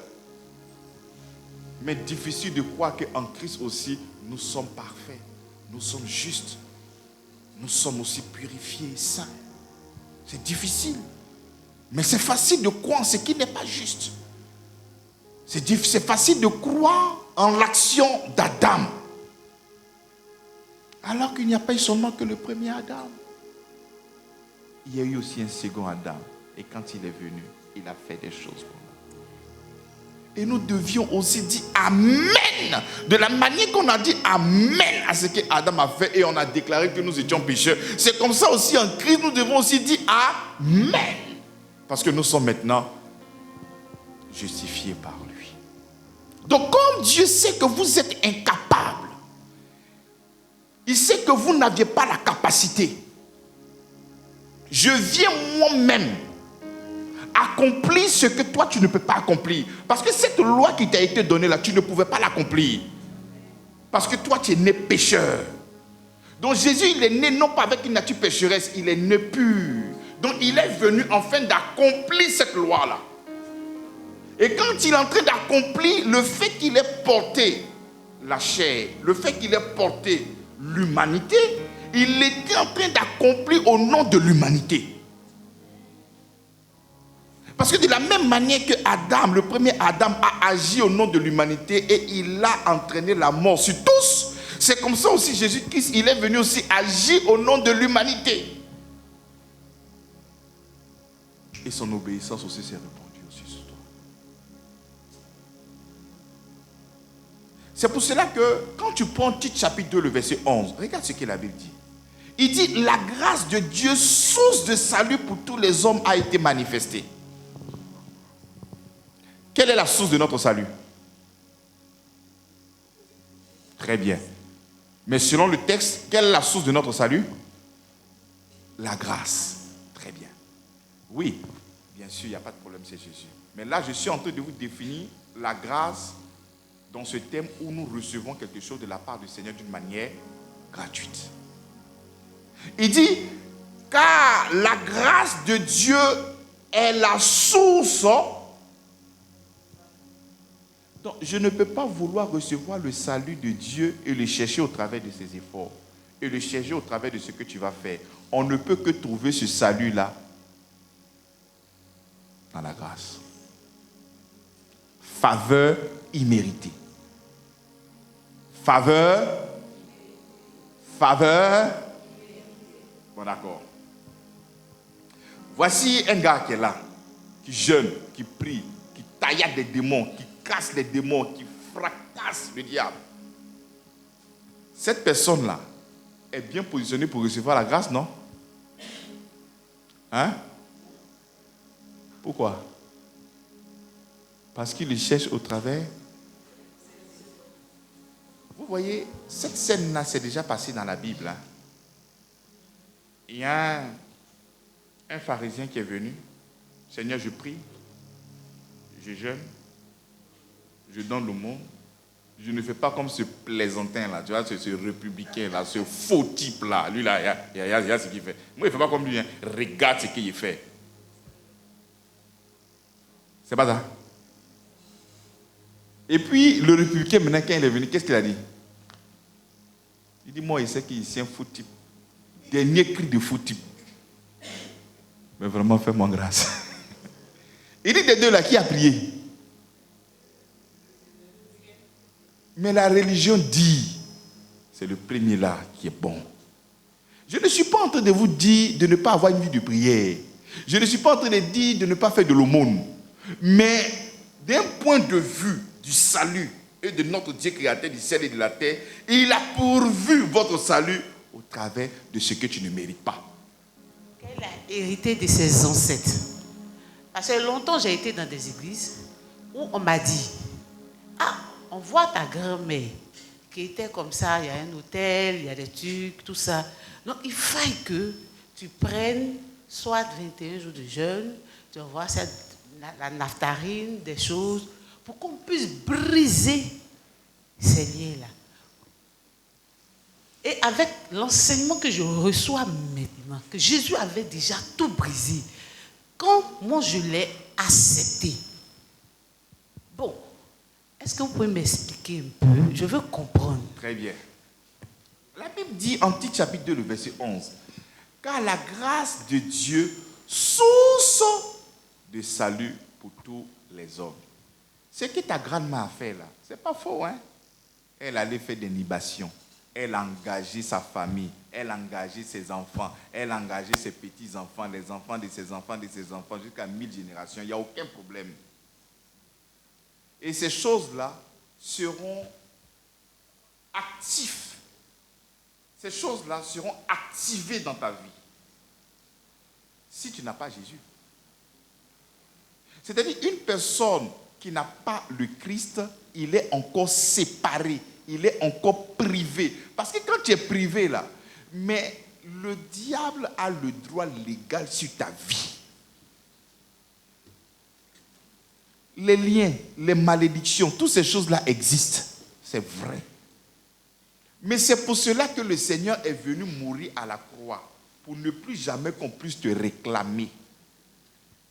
Speaker 1: Mais difficile de croire qu'en Christ aussi, nous sommes parfaits, nous sommes justes, nous sommes aussi purifiés et saints. C'est difficile. Mais c'est facile de croire en ce qui n'est pas juste. C'est facile de croire en l'action d'Adam. Alors qu'il n'y a pas eu seulement que le premier Adam. Il y a eu aussi un second Adam. Et quand il est venu, il a fait des choses pour nous. Et nous devions aussi dire Amen. De la manière qu'on a dit Amen à ce que Adam a fait et on a déclaré que nous étions pécheurs. C'est comme ça aussi en Christ, nous devons aussi dire Amen. Parce que nous sommes maintenant justifiés par lui. Donc comme Dieu sait que vous êtes incapables, il sait que vous n'aviez pas la capacité. Je viens moi-même accomplir ce que toi tu ne peux pas accomplir. Parce que cette loi qui t'a été donnée là, tu ne pouvais pas l'accomplir. Parce que toi tu es né pécheur. Donc Jésus il est né non pas avec une nature pécheresse, il est né pur. Donc il est venu enfin d'accomplir cette loi là. Et quand il est en train d'accomplir, le fait qu'il ait porté la chair, le fait qu'il ait porté l'humanité, il était en train d'accomplir au nom de l'humanité. Parce que de la même manière que Adam, le premier Adam a agi au nom de l'humanité et il a entraîné la mort sur tous, c'est comme ça aussi Jésus-Christ, il est venu aussi agir au nom de l'humanité. Et son obéissance aussi s'est répandue aussi sur toi. C'est pour cela que quand tu prends Tite chapitre 2, le verset 11, regarde ce que la Bible dit. Il dit, la grâce de Dieu, source de salut pour tous les hommes, a été manifestée. Quelle est la source de notre salut? Très bien. Mais selon le texte, quelle est la source de notre salut? La grâce. Très bien. Oui, bien sûr, il n'y a pas de problème, c'est Jésus. Mais là, je suis en train de vous définir la grâce dans ce thème où nous recevons quelque chose de la part du Seigneur d'une manière gratuite. Il dit, car la grâce de Dieu est la source. Donc, je ne peux pas vouloir recevoir le salut de Dieu et le chercher au travers de ses efforts. Et le chercher au travers de ce que tu vas faire. On ne peut que trouver ce salut-là dans la grâce. Faveur imméritée. Faveur. Bon, d'accord. Voici un gars qui est là, qui jeûne, qui prie, qui taillade des démons, qui casse les démons, qui fracasse le diable. Cette personne-là est bien positionnée pour recevoir la grâce, non? Hein? Pourquoi? Parce qu'il le cherche au travers. Vous voyez, cette scène-là, c'est déjà passé dans la Bible. Hein? Il y a un pharisien qui est venu. Seigneur, je prie, je jeûne, je donne le monde. Je ne fais pas comme ce plaisantin-là, tu vois, ce républicain-là, ce faux type-là. Lui, là, il y a ce qu'il fait. Moi, il ne fait pas comme lui, hein. Regarde ce qu'il fait. C'est pas ça. Et puis, le républicain, maintenant, quand il est venu, qu'est-ce qu'il a dit? Il dit, moi, il sait qu'il est un faux type. Dernier cri de faux type. Mais vraiment, fais-moi grâce. Il dit des deux là, qui a prié? Mais la religion dit, c'est le premier là qui est bon. Je ne suis pas en train de vous dire de ne pas avoir une vie de prière. Je ne suis pas en train de dire de ne pas faire de l'aumône. Mais d'un point de vue du salut et de notre Dieu créateur du ciel et de la terre, il a pourvu votre salut au travers de ce que tu ne mérites pas.
Speaker 3: Qu'elle a hérité de ses ancêtres. Parce que longtemps, j'ai été dans des églises où on m'a dit, ah, on voit ta grand-mère qui était comme ça, il y a un hôtel, il y a des trucs, tout ça. Donc, il faille que tu prennes soit 21 jours de jeûne, tu vas voir la naphtarine, des choses, pour qu'on puisse briser ces liens-là. Et avec l'enseignement que je reçois maintenant, que Jésus avait déjà tout brisé, quand moi je l'ai accepté, bon, est-ce que vous pouvez m'expliquer un peu? Je veux comprendre.
Speaker 1: Très bien. La Bible dit en Tite chapitre 2, le verset 11, « Car la grâce de Dieu, source de salut pour tous les hommes. » Ce que ta grand-mère a fait là, c'est pas faux, hein? Elle allait faire des libations. Elle a engagé sa famille, elle a engagé ses enfants, elle a engagé ses petits-enfants, les enfants de ses enfants, jusqu'à 1000 générations. Il n'y a aucun problème. Et ces choses-là seront actives. Ces choses-là seront activées dans ta vie. Si tu n'as pas Jésus. C'est-à-dire une personne qui n'a pas le Christ, il est encore séparé, il est encore privé. Parce que quand tu es privé là, mais le diable a le droit légal sur ta vie. Les liens, les malédictions, toutes ces choses-là existent. C'est vrai. Mais c'est pour cela que le Seigneur est venu mourir à la croix, pour ne plus jamais qu'on puisse te réclamer.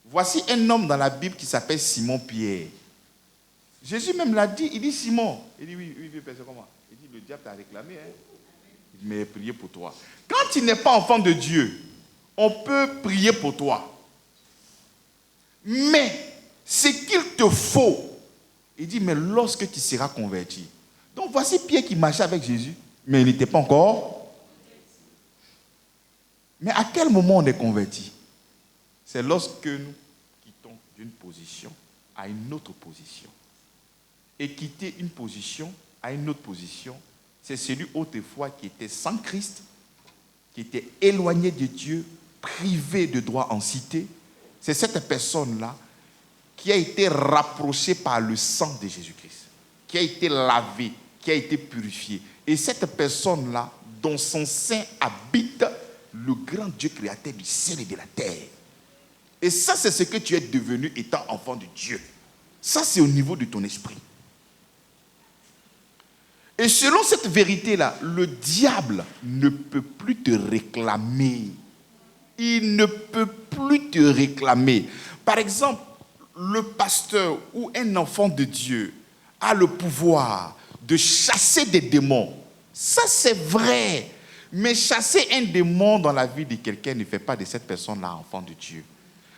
Speaker 1: Voici un homme dans la Bible qui s'appelle Simon-Pierre. Jésus même l'a dit, il dit Simon. Il dit oui, c'est comment? Il dit le diable t'a réclamé, hein? Il dit, mais priez pour toi. Quand tu n'es pas enfant de Dieu, on peut prier pour toi. Mais ce qu'il te faut, il dit, mais lorsque tu seras converti. Donc voici Pierre qui marchait avec Jésus, mais il n'était pas encore. Mais à quel moment on est converti? C'est lorsque nous quittons d'une position à une autre position. Et quitter une position à une autre position, c'est celui autrefois qui était sans Christ, qui était éloigné de Dieu, privé de droit en cité. C'est cette personne-là qui a été rapprochée par le sang de Jésus-Christ, qui a été lavée, qui a été purifiée. Et cette personne-là, dans son sein habite le grand Dieu créateur du ciel et de la terre. Et ça, c'est ce que tu es devenu étant enfant de Dieu. Ça, c'est au niveau de ton esprit. Et selon cette vérité-là, le diable ne peut plus te réclamer. Il ne peut plus te réclamer. Par exemple, le pasteur ou un enfant de Dieu a le pouvoir de chasser des démons. Ça, c'est vrai. Mais chasser un démon dans la vie de quelqu'un ne fait pas de cette personne-là enfant de Dieu.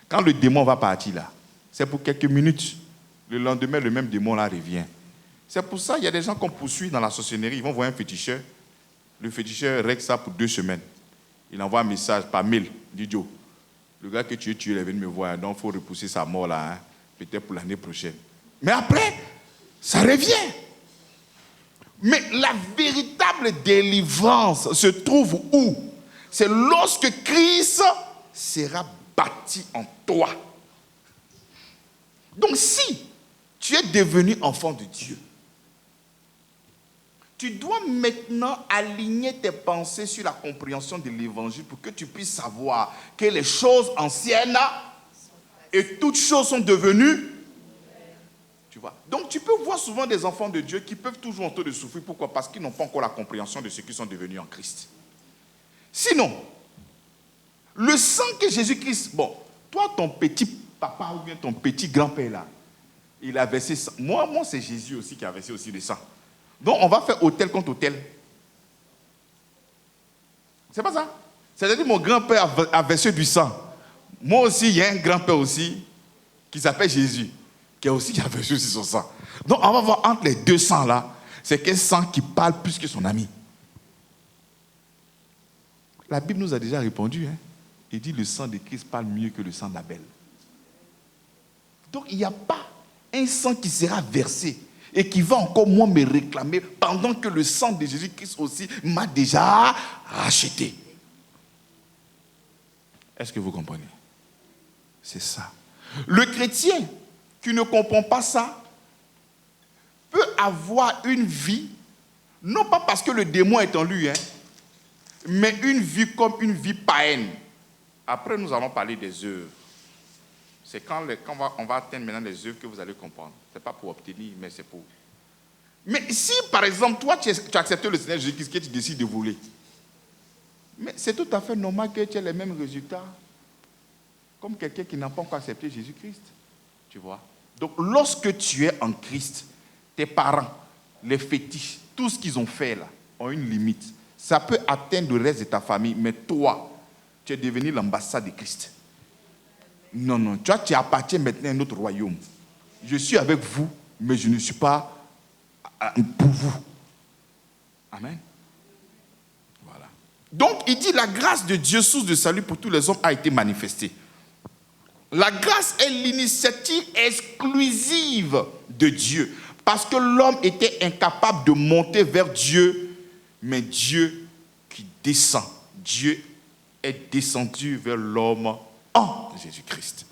Speaker 1: Quand le démon va partir là, c'est pour quelques minutes. Le lendemain, le même démon là revient. C'est pour ça qu'il y a des gens qu'on poursuit dans la sorcellerie. Ils vont voir un féticheur. Le féticheur règle ça pour 2 semaines. Il envoie un message par mail. Il dit, Joe, le gars que tu as tué, il est venu me voir. Donc, il faut repousser sa mort là, hein, peut-être pour l'année prochaine. Mais après, ça revient. Mais la véritable délivrance se trouve où? C'est lorsque Christ sera bâti en toi. Donc, si tu es devenu enfant de Dieu, Tu dois maintenant aligner tes pensées sur la compréhension de l'évangile pour que tu puisses savoir que les choses anciennes et toutes choses sont devenues. Tu vois? Donc tu peux voir souvent des enfants de Dieu qui peuvent toujours en train de souffrir. Pourquoi? Parce qu'ils n'ont pas encore la compréhension de ce qu'ils sont devenus en Christ. Sinon, le sang que Jésus-Christ... Bon, toi, ton petit papa ou bien ton petit grand-père là, il a versé sang. Moi, c'est Jésus aussi qui a versé aussi le sang. Donc, on va faire autel contre autel. C'est pas ça? C'est-à-dire que mon grand-père a versé du sang. Moi aussi, il y a un grand-père aussi qui s'appelle Jésus, qui a versé aussi son sang. Donc, on va voir entre les deux sangs là, c'est quel sang qui parle plus que son ami. La Bible nous a déjà répondu. Il dit le sang de Christ parle mieux que le sang d'Abel. Donc, il n'y a pas un sang qui sera versé et qui va encore moins me réclamer pendant que le sang de Jésus-Christ aussi m'a déjà racheté. Est-ce que vous comprenez? C'est ça. Le chrétien qui ne comprend pas ça peut avoir une vie, non pas parce que le démon est en lui, mais une vie comme une vie païenne. Après, nous allons parler des œuvres. C'est quand on va atteindre maintenant les œuvres que vous allez comprendre. Ce n'est pas pour obtenir, mais c'est pour... Mais si, par exemple, toi, tu acceptes le Seigneur Jésus-Christ et tu décides de voler, mais c'est tout à fait normal que tu aies les mêmes résultats comme quelqu'un qui n'a pas encore accepté Jésus-Christ. Tu vois? Donc, lorsque tu es en Christ, tes parents, les fétiches, tout ce qu'ils ont fait là, ont une limite. Ça peut atteindre le reste de ta famille, mais toi, tu es devenu l'ambassade de Christ. Non, toi, tu appartiens maintenant à un autre royaume. Je suis avec vous, mais je ne suis pas pour vous. Amen. Voilà. Donc, il dit la grâce de Dieu, source de salut pour tous les hommes, a été manifestée. La grâce est l'initiative exclusive de Dieu. Parce que l'homme était incapable de monter vers Dieu, mais Dieu qui descend. Dieu est descendu vers l'homme en Jésus-Christ.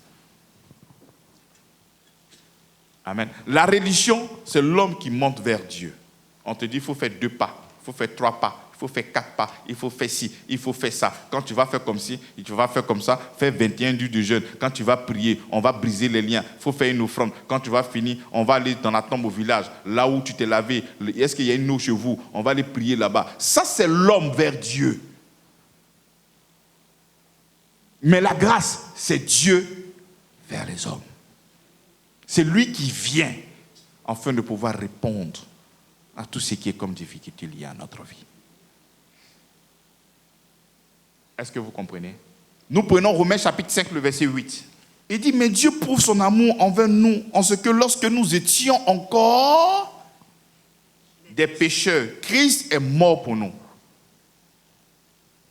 Speaker 1: Amen. La religion, c'est l'homme qui monte vers Dieu. On te dit, il faut faire 2 pas, il faut faire 3 pas, il faut faire 4 pas, il faut faire ci, il faut faire ça. Quand tu vas faire comme ci, tu vas faire comme ça, fais 21 jours de jeûne. Quand tu vas prier, on va briser les liens. Il faut faire une offrande. Quand tu vas finir, on va aller dans la tombe au village, là où tu t'es lavé. Est-ce qu'il y a une eau chez vous? On va aller prier là-bas. Ça, c'est l'homme vers Dieu. Mais la grâce, c'est Dieu vers les hommes. C'est lui qui vient afin de pouvoir répondre à tout ce qui est comme difficulté liée à notre vie. Est-ce que vous comprenez? Nous prenons Romains chapitre 5, le verset 8. Il dit, mais Dieu prouve son amour envers nous en ce que lorsque nous étions encore des pécheurs, Christ est mort pour nous.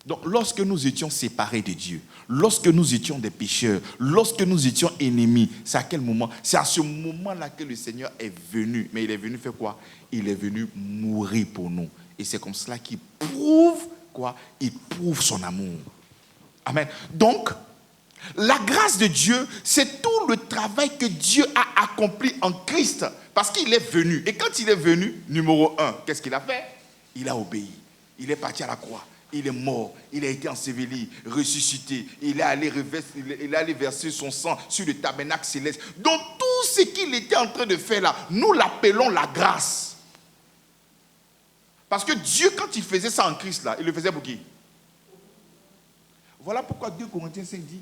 Speaker 1: Donc, lorsque nous étions séparés de Dieu, lorsque nous étions des pécheurs, lorsque nous étions ennemis, c'est à quel moment? C'est à ce moment-là que le Seigneur est venu. Mais il est venu faire quoi? Il est venu mourir pour nous. Et c'est comme cela qu'il prouve quoi? Il prouve son amour. Amen. Donc, la grâce de Dieu, c'est tout le travail que Dieu a accompli en Christ. Parce qu'il est venu. Et quand il est venu, numéro 1, qu'est-ce qu'il a fait? Il a obéi. Il est parti à la croix. Il est mort, il a été enseveli, ressuscité, il est allé verser son sang sur le tabernacle céleste. Donc tout ce qu'il était en train de faire là, nous l'appelons la grâce. Parce que Dieu, quand il faisait ça en Christ là, il le faisait pour qui? Voilà pourquoi 2 Corinthiens 5 dit,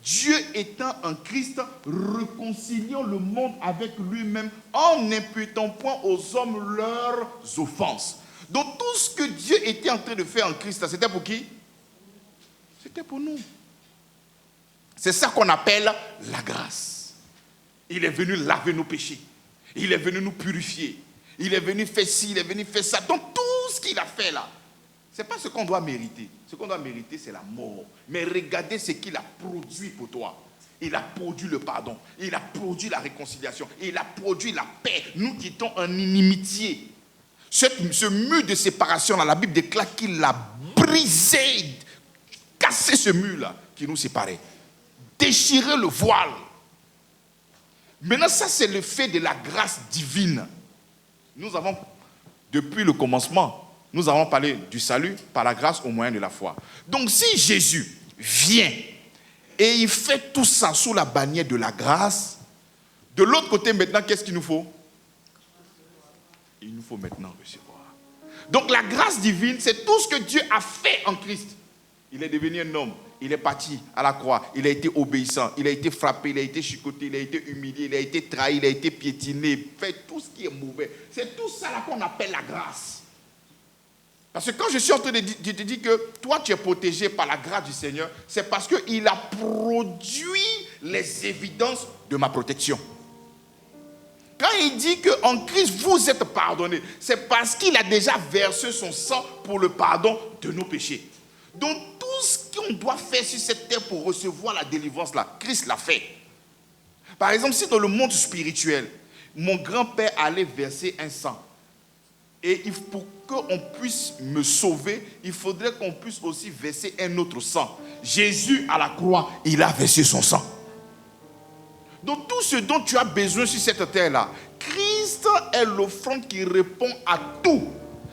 Speaker 1: Dieu étant en Christ, réconciliant le monde avec lui-même en n'imputant point aux hommes leurs offenses. Donc tout ce que Dieu était en train de faire en Christ, c'était pour qui? C'était pour nous. C'est ça qu'on appelle la grâce. Il est venu laver nos péchés. Il est venu nous purifier. Il est venu faire ci, il est venu faire ça. Donc tout ce qu'il a fait là, ce n'est pas ce qu'on doit mériter. Ce qu'on doit mériter, c'est la mort. Mais regardez ce qu'il a produit pour toi. Il a produit le pardon. Il a produit la réconciliation. Il a produit la paix. Nous qui étions en inimitié. Ce mur de séparation là, la Bible déclare qu'il a brisé, cassé ce mur là qui nous séparait, déchiré le voile. Maintenant ça c'est le fait de la grâce divine. Nous avons Depuis le commencement, nous avons parlé du salut par la grâce au moyen de la foi. Donc si Jésus vient et il fait tout ça sous la bannière de la grâce, de l'autre côté maintenant, qu'est-ce qu'il nous faut? Il nous faut maintenant recevoir. Donc la grâce divine, c'est tout ce que Dieu a fait en Christ. Il est devenu un homme, il est parti à la croix, il a été obéissant, il a été frappé, il a été chicoté, il a été humilié, il a été trahi, il a été piétiné, fait tout ce qui est mauvais. C'est tout ça là qu'on appelle la grâce. Parce que quand je suis en train de te dire que toi tu es protégé par la grâce du Seigneur, c'est parce qu'il a produit les évidences de ma protection. Quand il dit qu'en Christ, vous êtes pardonnés, c'est parce qu'il a déjà versé son sang pour le pardon de nos péchés. Donc, tout ce qu'on doit faire sur cette terre pour recevoir la délivrance, là, Christ l'a fait. Par exemple, si dans le monde spirituel, mon grand-père allait verser un sang, et pour qu'on puisse me sauver, il faudrait qu'on puisse aussi verser un autre sang. Jésus, à la croix, il a versé son sang. Donc tout ce dont tu as besoin sur cette terre-là, Christ est l'offrande qui répond à tout.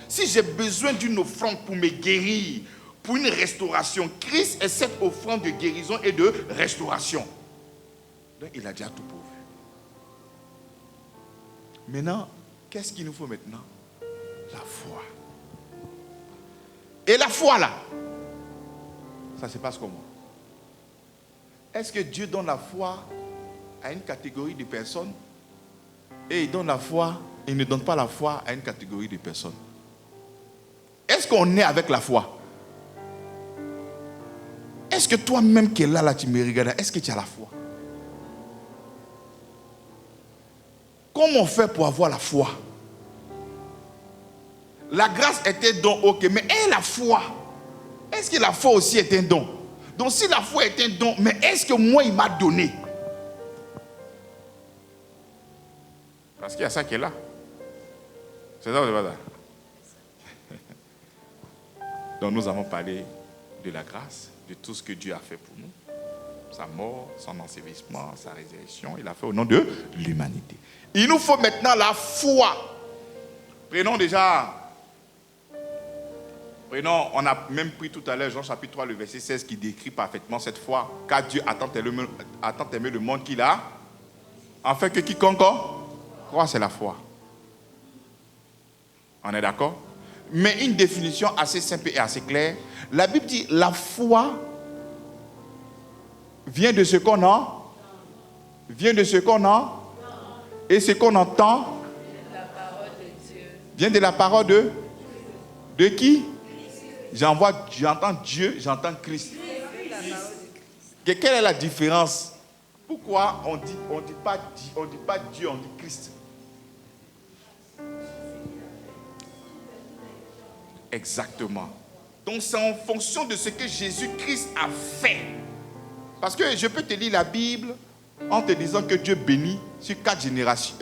Speaker 1: Si j'ai besoin d'une offrande pour me guérir, pour une restauration, Christ est cette offrande de guérison et de restauration. Donc il a déjà tout pourvu. Maintenant, qu'est-ce qu'il nous faut maintenant? La foi. Et la foi là, ça se passe comment? Est-ce que Dieu donne la foi à une catégorie de personnes et il donne la foi, il ne donne pas la foi à une catégorie de personnes? Est-ce qu'on est avec la foi? Est-ce que toi-même qui es là, tu me regardes, est-ce que tu as la foi? Comment on fait pour avoir la foi? La grâce est un don, ok, mais et la foi? Est-ce que la foi aussi est un don? Donc si la foi est un don, mais est-ce que moi il m'a donné? Parce qu'il y a ça qui est là. C'est ça ou c'est pas ça? Donc nous avons parlé de la grâce, de tout ce que Dieu a fait pour nous. Sa mort, son ensevelissement, sa résurrection, il l'a fait au nom de l'humanité. Il nous faut maintenant la foi. On a même pris tout à l'heure Jean chapitre 3, le verset 16 qui décrit parfaitement cette foi. Car Dieu a tant aimé le monde qu'il a, afin que quiconque croit, c'est la foi. On est d'accord? Mais une définition assez simple et assez claire. La Bible dit la foi vient de ce qu'on a, et ce qu'on entend vient de la parole de qui? J'entends Dieu, j'entends Christ. Quelle est la différence? Pourquoi on dit pas Dieu, on dit Christ? Exactement. Donc c'est en fonction de ce que Jésus-Christ a fait. Parce que je peux te lire la Bible en te disant que Dieu bénit sur 4 générations,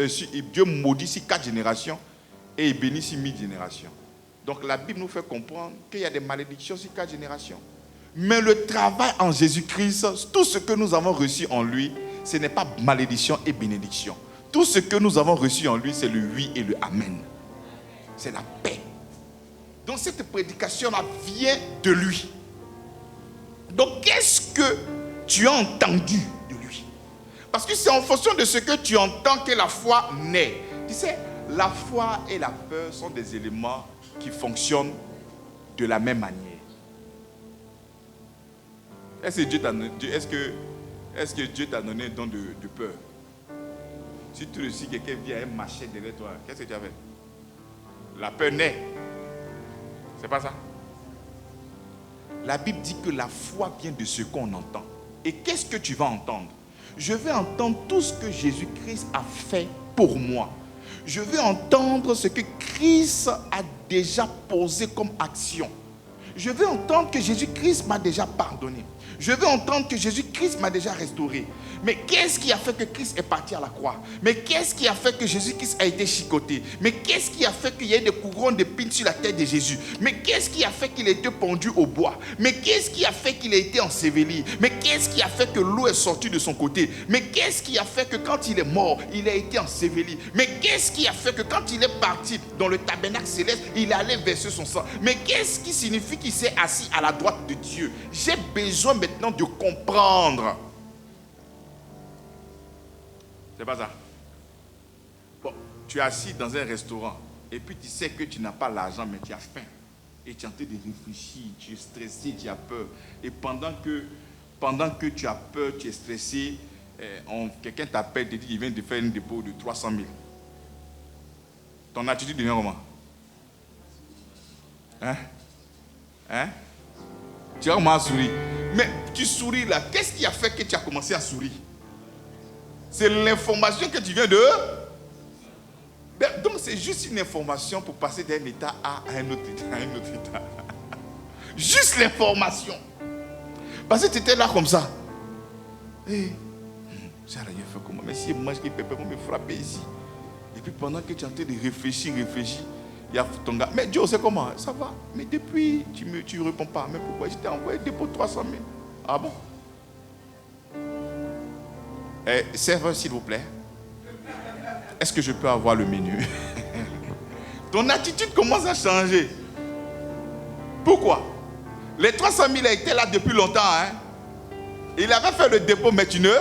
Speaker 1: Dieu maudit sur 4 générations et il bénit sur 1000 générations. Donc la Bible nous fait comprendre qu'il y a des malédictions sur 4 générations. Mais le travail en Jésus-Christ, tout ce que nous avons reçu en lui, ce n'est pas malédiction et bénédiction. Tout ce que nous avons reçu en lui, c'est le oui et le amen. C'est la paix. Donc cette prédication-là vient de lui. Donc qu'est-ce que tu as entendu de lui? Parce que c'est en fonction de ce que tu entends que la foi naît. Tu sais, la foi et la peur sont des éléments qui fonctionnent de la même manière. Est-ce que Dieu t'a donné un don de peur? Si tu réussis, quelqu'un vient et machette derrière toi, qu'est-ce que tu as fait? La peur naît. C'est pas ça? La Bible dit que la foi vient de ce qu'on entend. Et qu'est-ce que tu vas entendre? Je vais entendre tout ce que Jésus-Christ a fait pour moi. Je vais entendre ce que Christ a déjà posé comme action. Je veux entendre que Jésus-Christ m'a déjà pardonné. Je veux entendre que Jésus-Christ m'a déjà restauré. Mais qu'est-ce qui a fait que Christ est parti à la croix? Mais qu'est-ce qui a fait que Jésus-Christ a été chicoté? Mais qu'est-ce qui a fait qu'il y ait des couronnes d'épines sur la tête de Jésus? Mais qu'est-ce qui a fait qu'il ait été pendu au bois? Mais qu'est-ce qui a fait qu'il ait été enseveli? Mais qu'est-ce qui a fait que l'eau est sortie de son côté? Mais qu'est-ce qui a fait que quand il est mort, il a été enseveli? Mais qu'est-ce qui a fait que quand il est parti dans le tabernacle céleste, il allait verser son sang? Mais qu'est-ce qui signifie qu'il s'est assis à la droite de Dieu? J'ai besoin maintenant de comprendre. C'est pas ça. Bon, tu es assis dans un restaurant et puis tu sais que tu n'as pas l'argent mais tu as faim. Et tu es en train de réfléchir, tu es stressé, tu as peur. Et pendant que tu as peur, tu es stressé, quelqu'un t'appelle, te dit qu'il vient de faire un dépôt de 300 000. Ton attitude devient comment? Tu as comment sourire? Mais tu souris là, qu'est-ce qui a fait que tu as commencé à sourire? C'est l'information que tu viens de... Donc c'est juste une information pour passer d'un état A à un autre état. Juste l'information. Parce que tu étais là comme ça. J'ai rien fait comment? Mais si je mange, il peut me frapper ici. Et puis pendant que tu es en train de réfléchir, il y a ton gars. Mais Dieu, c'est comment? Ça va. Mais depuis, tu ne réponds pas. Mais pourquoi? Je t'ai envoyé un dépôt de 300 000. Ah bon? Serveur, s'il vous plaît. Est-ce que je peux avoir le menu? Ton attitude commence à changer. Pourquoi? Les 300 000 étaient là depuis longtemps. Il avait fait le dépôt, mais tu ne...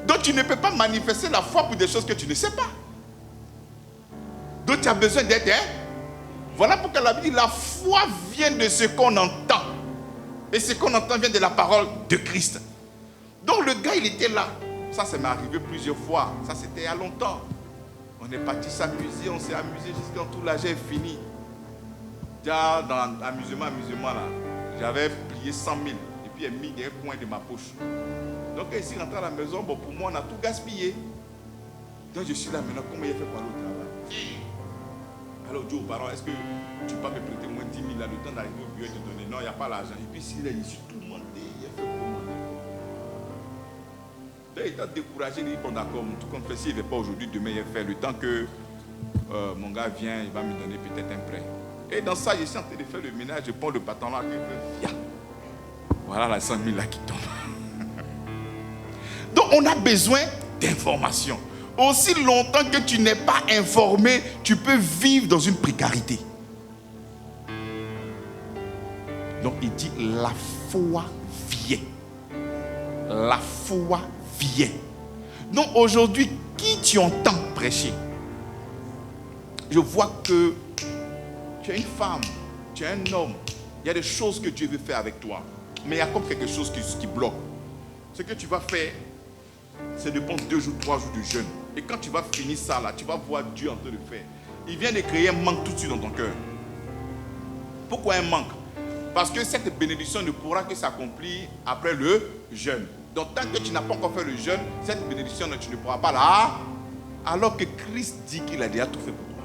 Speaker 1: Donc tu ne peux pas manifester la foi pour des choses que tu ne sais pas. Donc tu as besoin d'être... Voilà pourquoi la Bible dit la foi vient de ce qu'on entend. Et ce qu'on entend vient de la parole de Christ. Donc le gars, il était là. Ça m'est arrivé plusieurs fois. Ça, c'était il y a longtemps. On est parti s'amuser, on s'est amusé jusqu'à tout l'argent est fini. Déjà, dans l'amusement là, j'avais plié 100 000 et puis j'ai mis des coins de ma poche. Donc, ici, rentré à la maison, bon, pour moi, on a tout gaspillé. Donc, je suis là maintenant, comment il a fait pour aller au travail? Alors, Joe, pardon, est-ce que tu peux me prêter moins 10 000 là, le temps d'arriver au bureau et te donner? Non, il n'y a pas l'argent. Et puis, s'il est ici, tout le monde, il a fait comment? Il était découragé, il dit bon d'accord, tout comme fait, s'il ne va pas aujourd'hui, demain il va faire. Le temps que mon gars vient, il va me donner peut-être un prêt. Et dans ça, je suis en train de faire le ménage, je prends le bâton là, viens. Voilà la 100 000 là qui tombe. Donc on a besoin d'informations. Aussi longtemps que tu n'es pas informé, tu peux vivre dans une précarité. Donc il dit la foi vient. La foi vient. Donc aujourd'hui, qui tu entends prêcher? Je vois que tu es une femme, tu es un homme. Il y a des choses que Dieu veut faire avec toi. Mais il y a comme quelque chose qui bloque. Ce que tu vas faire, c'est de prendre 2 jours, 3 jours de jeûne. Et quand tu vas finir ça là, tu vas voir Dieu en train de faire. Il vient de créer un manque tout de suite dans ton cœur. Pourquoi un manque? Parce que cette bénédiction ne pourra que s'accomplir après le jeûne. Donc tant que tu n'as pas encore fait le jeûne, cette bénédiction, tu ne pourras pas là. Alors que Christ dit qu'il a déjà tout fait pour toi.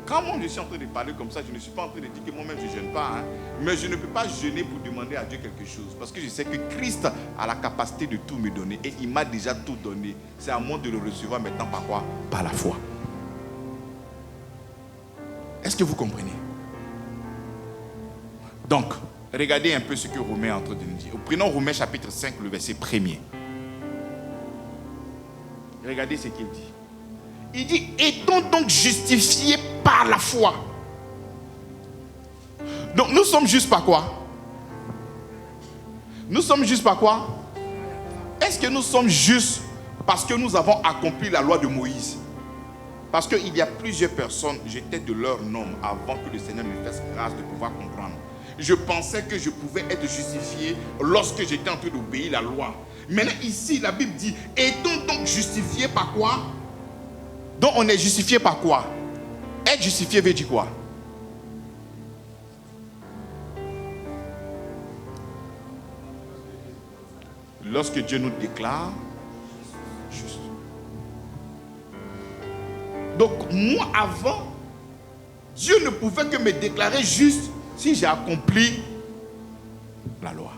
Speaker 1: Quand moi je suis en train de parler comme ça, je ne suis pas en train de dire que moi-même je ne jeûne pas. Mais je ne peux pas jeûner pour demander à Dieu quelque chose. Parce que je sais que Christ a la capacité de tout me donner. Et il m'a déjà tout donné. C'est à moi de le recevoir maintenant par quoi? Par la foi. Est-ce que vous comprenez? Donc, regardez un peu ce que Romain est en train de nous dire. Prenons Romain chapitre 5, le verset 1er. Regardez ce qu'il dit. Il dit, étant donc justifiés par la foi. Donc nous sommes justes par quoi? Nous sommes justes par quoi? Est-ce que nous sommes justes parce que nous avons accompli la loi de Moïse? Parce qu'il y a plusieurs personnes, j'étais de leur nom avant que le Seigneur me fasse grâce de pouvoir comprendre. Je pensais que je pouvais être justifié lorsque j'étais en train d'obéir la loi. Maintenant ici, la Bible dit, étant donc justifié par quoi? Donc on est justifié par quoi? Être justifié veut dire quoi? Lorsque Dieu nous déclare juste. Donc moi avant, Dieu ne pouvait que me déclarer juste si j'ai accompli la loi.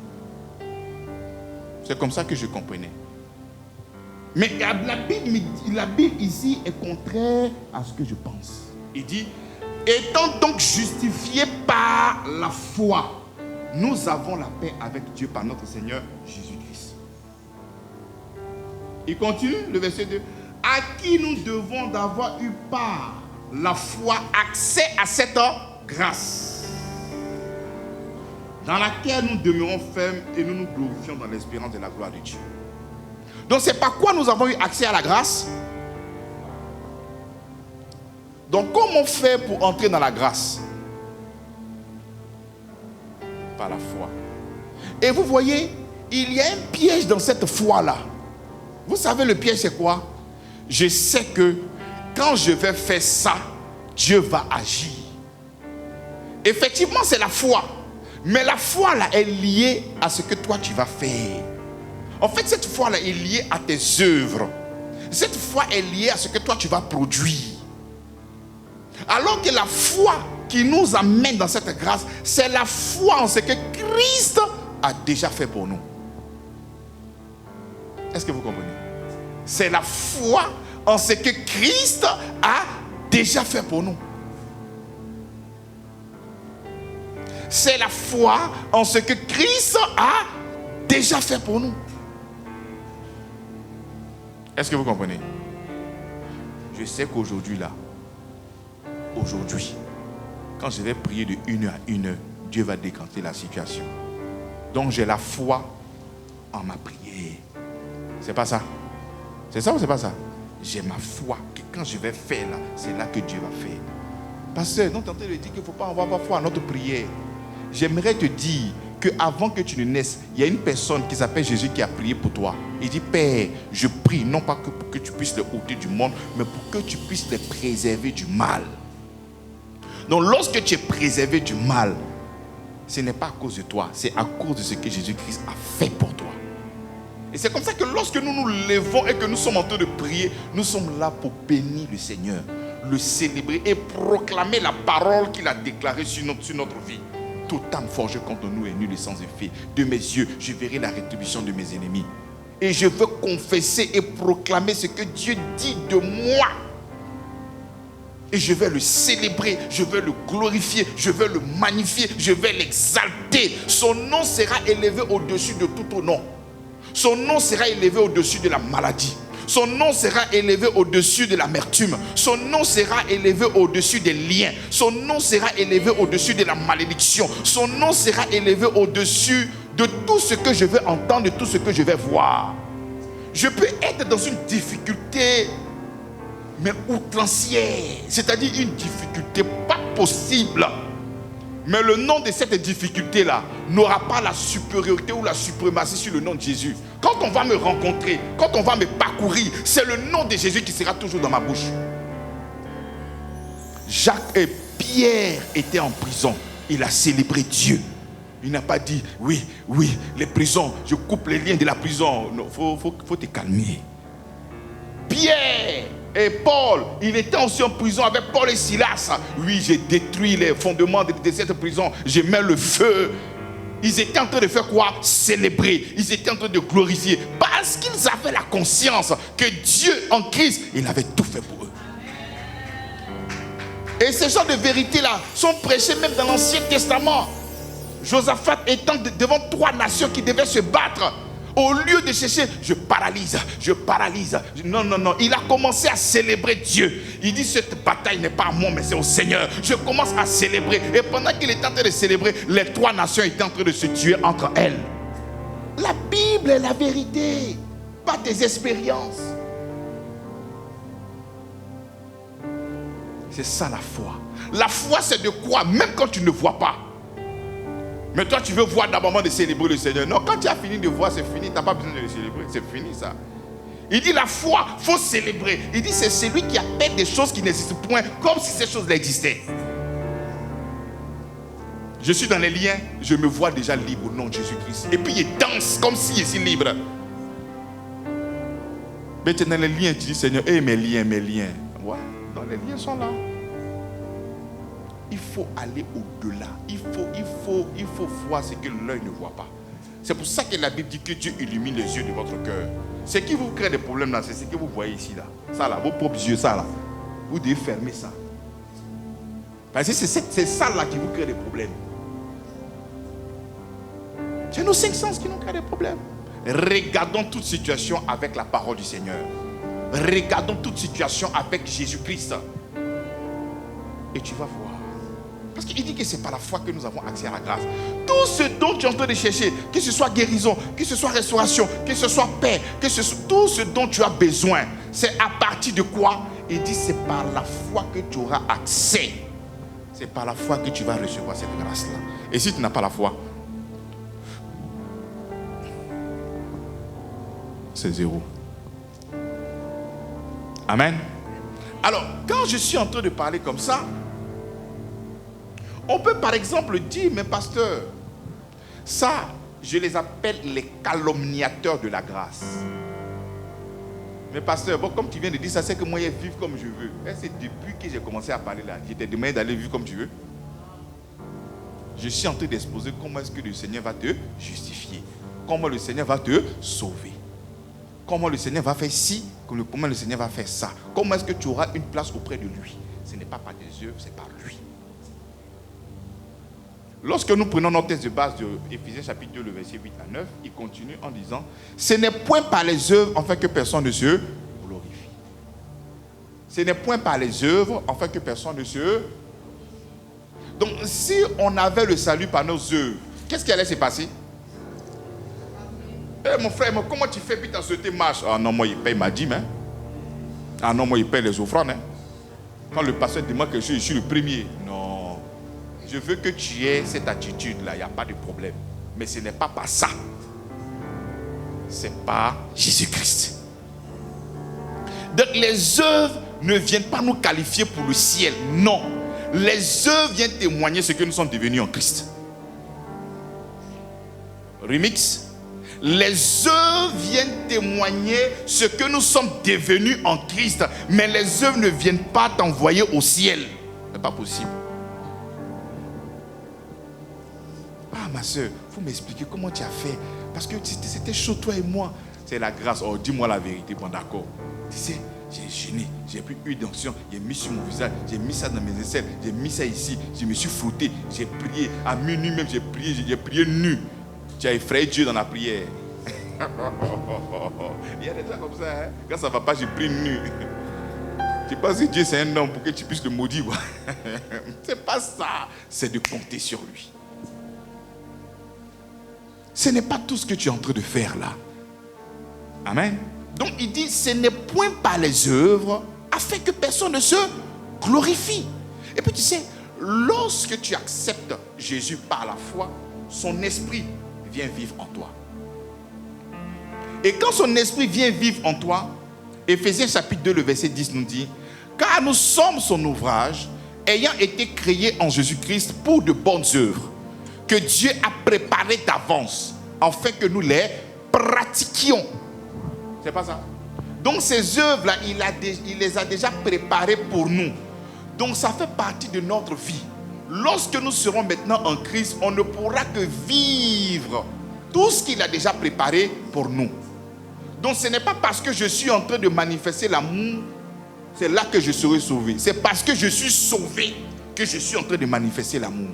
Speaker 1: C'est comme ça que je comprenais. Mais la Bible ici est contraire à ce que je pense. Il dit, étant donc justifiés par la foi, nous avons la paix avec Dieu par notre Seigneur Jésus-Christ. Il continue, le verset 2. À qui nous devons d'avoir eu par la foi accès à cette grâce, dans laquelle nous demeurons fermes et nous nous glorifions dans l'espérance de la gloire de Dieu. Donc c'est par quoi nous avons eu accès à la grâce? Donc comment faire pour entrer dans la grâce? Par la foi. Et vous voyez, il y a un piège dans cette foi-là. Vous savez le piège c'est quoi? Je sais que quand je vais faire ça, Dieu va agir. Effectivement c'est la foi. Mais la foi là est liée à ce que toi tu vas faire. En fait cette foi là est liée à tes œuvres. Cette foi est liée à ce que toi tu vas produire. Alors que la foi qui nous amène dans cette grâce, c'est la foi en ce que Christ a déjà fait pour nous. Est-ce que vous comprenez? C'est la foi en ce que Christ a déjà fait pour nous. C'est la foi en ce que Christ a déjà fait pour nous. Est-ce que vous comprenez? Je sais qu'aujourd'hui là, aujourd'hui, quand je vais prier de 1 heure à 1 heure, Dieu va décanter la situation. Donc j'ai la foi en ma prière. C'est pas ça? C'est ça ou c'est pas ça? J'ai ma foi que quand je vais faire là, c'est là que Dieu va faire. Pasteur, non, tentez de dire qu'il ne faut pas avoir foi à notre prière. J'aimerais te dire qu'avant que tu ne naisses, il y a une personne qui s'appelle Jésus qui a prié pour toi. Il dit, Père, je prie non pas que pour que tu puisses les ôter du monde, mais pour que tu puisses les préserver du mal. Donc lorsque tu es préservé du mal, ce n'est pas à cause de toi, c'est à cause de ce que Jésus-Christ a fait pour toi. Et c'est comme ça que lorsque nous nous levons et que nous sommes en train de prier, nous sommes là pour bénir le Seigneur, le célébrer et proclamer la parole qu'il a déclarée sur notre vie. Toute âme forgée contre nous est nulle et sans effet. De mes yeux, je verrai la rétribution de mes ennemis. Et je veux confesser et proclamer ce que Dieu dit de moi. Et je vais le célébrer, je vais le glorifier, je vais le magnifier, je vais l'exalter. Son nom sera élevé au-dessus de tout nom. Son nom sera élevé au-dessus de la maladie. Son nom sera élevé au-dessus de l'amertume. Son nom sera élevé au-dessus des liens. Son nom sera élevé au-dessus de la malédiction. Son nom sera élevé au-dessus de tout ce que je vais entendre, de tout ce que je vais voir. Je peux être dans une difficulté, mais outrancière. C'est-à-dire une difficulté pas possible. Mais le nom de cette difficulté-là n'aura pas la supériorité ou la suprématie sur le nom de Jésus. Quand on va me rencontrer, quand on va me parcourir, c'est le nom de Jésus qui sera toujours dans ma bouche. Jacques et Pierre étaient en prison. Il a célébré Dieu. Il n'a pas dit, oui, les prisons, je coupe les liens de la prison. Non, faut te calmer. Pierre et Paul, il était aussi en prison avec Paul et Silas. Oui, j'ai détruit les fondements de cette prison. Je mets le feu. Ils étaient en train de faire quoi? Célébrer. Ils étaient en train de glorifier. Parce qu'ils avaient la conscience que Dieu en Christ, il avait tout fait pour eux. Et ces genres de vérités-là sont prêchées même dans l'Ancien Testament. Josaphat étant devant 3 nations qui devaient se battre. Au lieu de chercher, je paralyse. Non. Il a commencé à célébrer Dieu. Il dit, cette bataille n'est pas à moi, mais c'est au Seigneur. Je commence à célébrer. Et pendant qu'il était en train de célébrer, les 3 nations étaient en train de se tuer entre elles. La Bible est la vérité, pas des expériences. C'est ça la foi. La foi, c'est de croire, même quand tu ne vois pas. Mais toi, tu veux voir d'abord de célébrer le Seigneur. Non, quand tu as fini de voir, c'est fini. Tu n'as pas besoin de le célébrer. C'est fini, ça. Il dit la foi, il faut célébrer. Il dit c'est celui qui appelle des choses qui n'existent point, comme si ces choses existaient. Je suis dans les liens, je me vois déjà libre au nom de Jésus-Christ. Et puis il danse comme si il est libre. Mais tu es dans les liens, tu dis Seigneur, mes liens. Ouais, non, les liens sont là.
Speaker 4: il faut aller au-delà. Il faut voir ce que l'œil ne voit pas. C'est pour ça que la Bible dit que Dieu illumine les yeux de votre cœur. Ce qui vous crée des problèmes là, c'est ce que vous voyez ici là. Ça là, vos propres yeux, ça là. Vous devez fermer ça. Parce que c'est ça là qui vous crée des problèmes. C'est nos 5 sens qui nous créent des problèmes. Regardons toute situation avec la parole du Seigneur. Regardons toute situation avec Jésus-Christ. Et tu vas voir. Parce qu'il dit que c'est par la foi que nous avons accès à la grâce. Tout ce dont tu es en train de chercher, que ce soit guérison, que ce soit restauration, que ce soit paix, que ce soit tout ce dont tu as besoin, c'est à partir de quoi? Il dit c'est par la foi que tu auras accès. C'est par la foi que tu vas recevoir cette grâce-là. Et si tu n'as pas la foi, c'est zéro. Amen. Alors, quand je suis en train de parler comme ça, on peut par exemple dire, mais pasteur, ça, je les appelle les calomniateurs de la grâce. Mais pasteur, bon, comme tu viens de dire ça, c'est que moi, je vis comme je veux. Et c'est depuis que j'ai commencé à parler là, je t'ai demandé d'aller vivre comme tu veux. Je suis en train d'exposer comment est-ce que le Seigneur va te justifier. Comment le Seigneur va te sauver. Comment le Seigneur va faire ci, comment le Seigneur va faire ça. Comment est-ce que tu auras une place auprès de lui. Ce n'est pas par tes œuvres, c'est par lui. Lorsque nous prenons notre texte de base de Éphésiens chapitre 2, le verset 8 à 9, il continue en disant, ce n'est point par les œuvres afin que personne ne se glorifie. Ce n'est point par les œuvres afin que personne ne se... Donc si on avait le salut par nos œuvres, qu'est-ce qui allait se passer? Eh mon frère, comment tu fais puis tu as sauté marche? Ah non, moi il paye ma dîme. Hein? Ah non, moi il paye les offrandes. Hein? Quand le pasteur demande quelque chose, je suis le premier. Non. Je veux que tu aies cette attitude-là, il n'y a pas de problème. Mais ce n'est pas par ça. C'est par Jésus-Christ. Donc les œuvres ne viennent pas nous qualifier pour le ciel. Non. Les œuvres viennent témoigner ce que nous sommes devenus en Christ. Remix. Les œuvres viennent témoigner ce que nous sommes devenus en Christ. Mais les œuvres ne viennent pas t'envoyer au ciel. Ce n'est pas possible. Ah ma soeur, il faut m'expliquer comment tu as fait. Parce que c'était chaud toi et moi. C'est la grâce. Oh, dis-moi la vérité. Bon d'accord. Tu sais, j'ai jeûné, j'ai pris une d'onction, j'ai mis sur mon visage, j'ai mis ça dans mes aisselles, j'ai mis ça ici, je me suis frotté, j'ai prié. À minuit même, j'ai prié nu. Tu as effrayé Dieu dans la prière. Il y a des gens comme ça, hein? Quand ça ne va pas, je prie nu. Tu penses que Dieu c'est un homme pour que tu puisses le maudire. C'est pas ça, c'est de compter sur lui. Ce n'est pas tout ce que tu es en train de faire là. Amen. Donc il dit, ce n'est point par les œuvres afin que personne ne se glorifie. Et puis tu sais, lorsque tu acceptes Jésus par la foi, son esprit vient vivre en toi. Et quand son esprit vient vivre en toi, Éphésiens chapitre 2, le verset 10 nous dit, car nous sommes son ouvrage, ayant été créés en Jésus-Christ pour de bonnes œuvres, que Dieu a préparées d'avance, afin que nous les pratiquions. C'est pas ça? Donc ces œuvres-là, il les a déjà préparées pour nous. Donc ça fait partie de notre vie. Lorsque nous serons maintenant en Christ, on ne pourra que vivre tout ce qu'il a déjà préparé pour nous. Donc ce n'est pas parce que je suis en train de manifester l'amour, c'est là que je serai sauvé. C'est parce que je suis sauvé que je suis en train de manifester l'amour.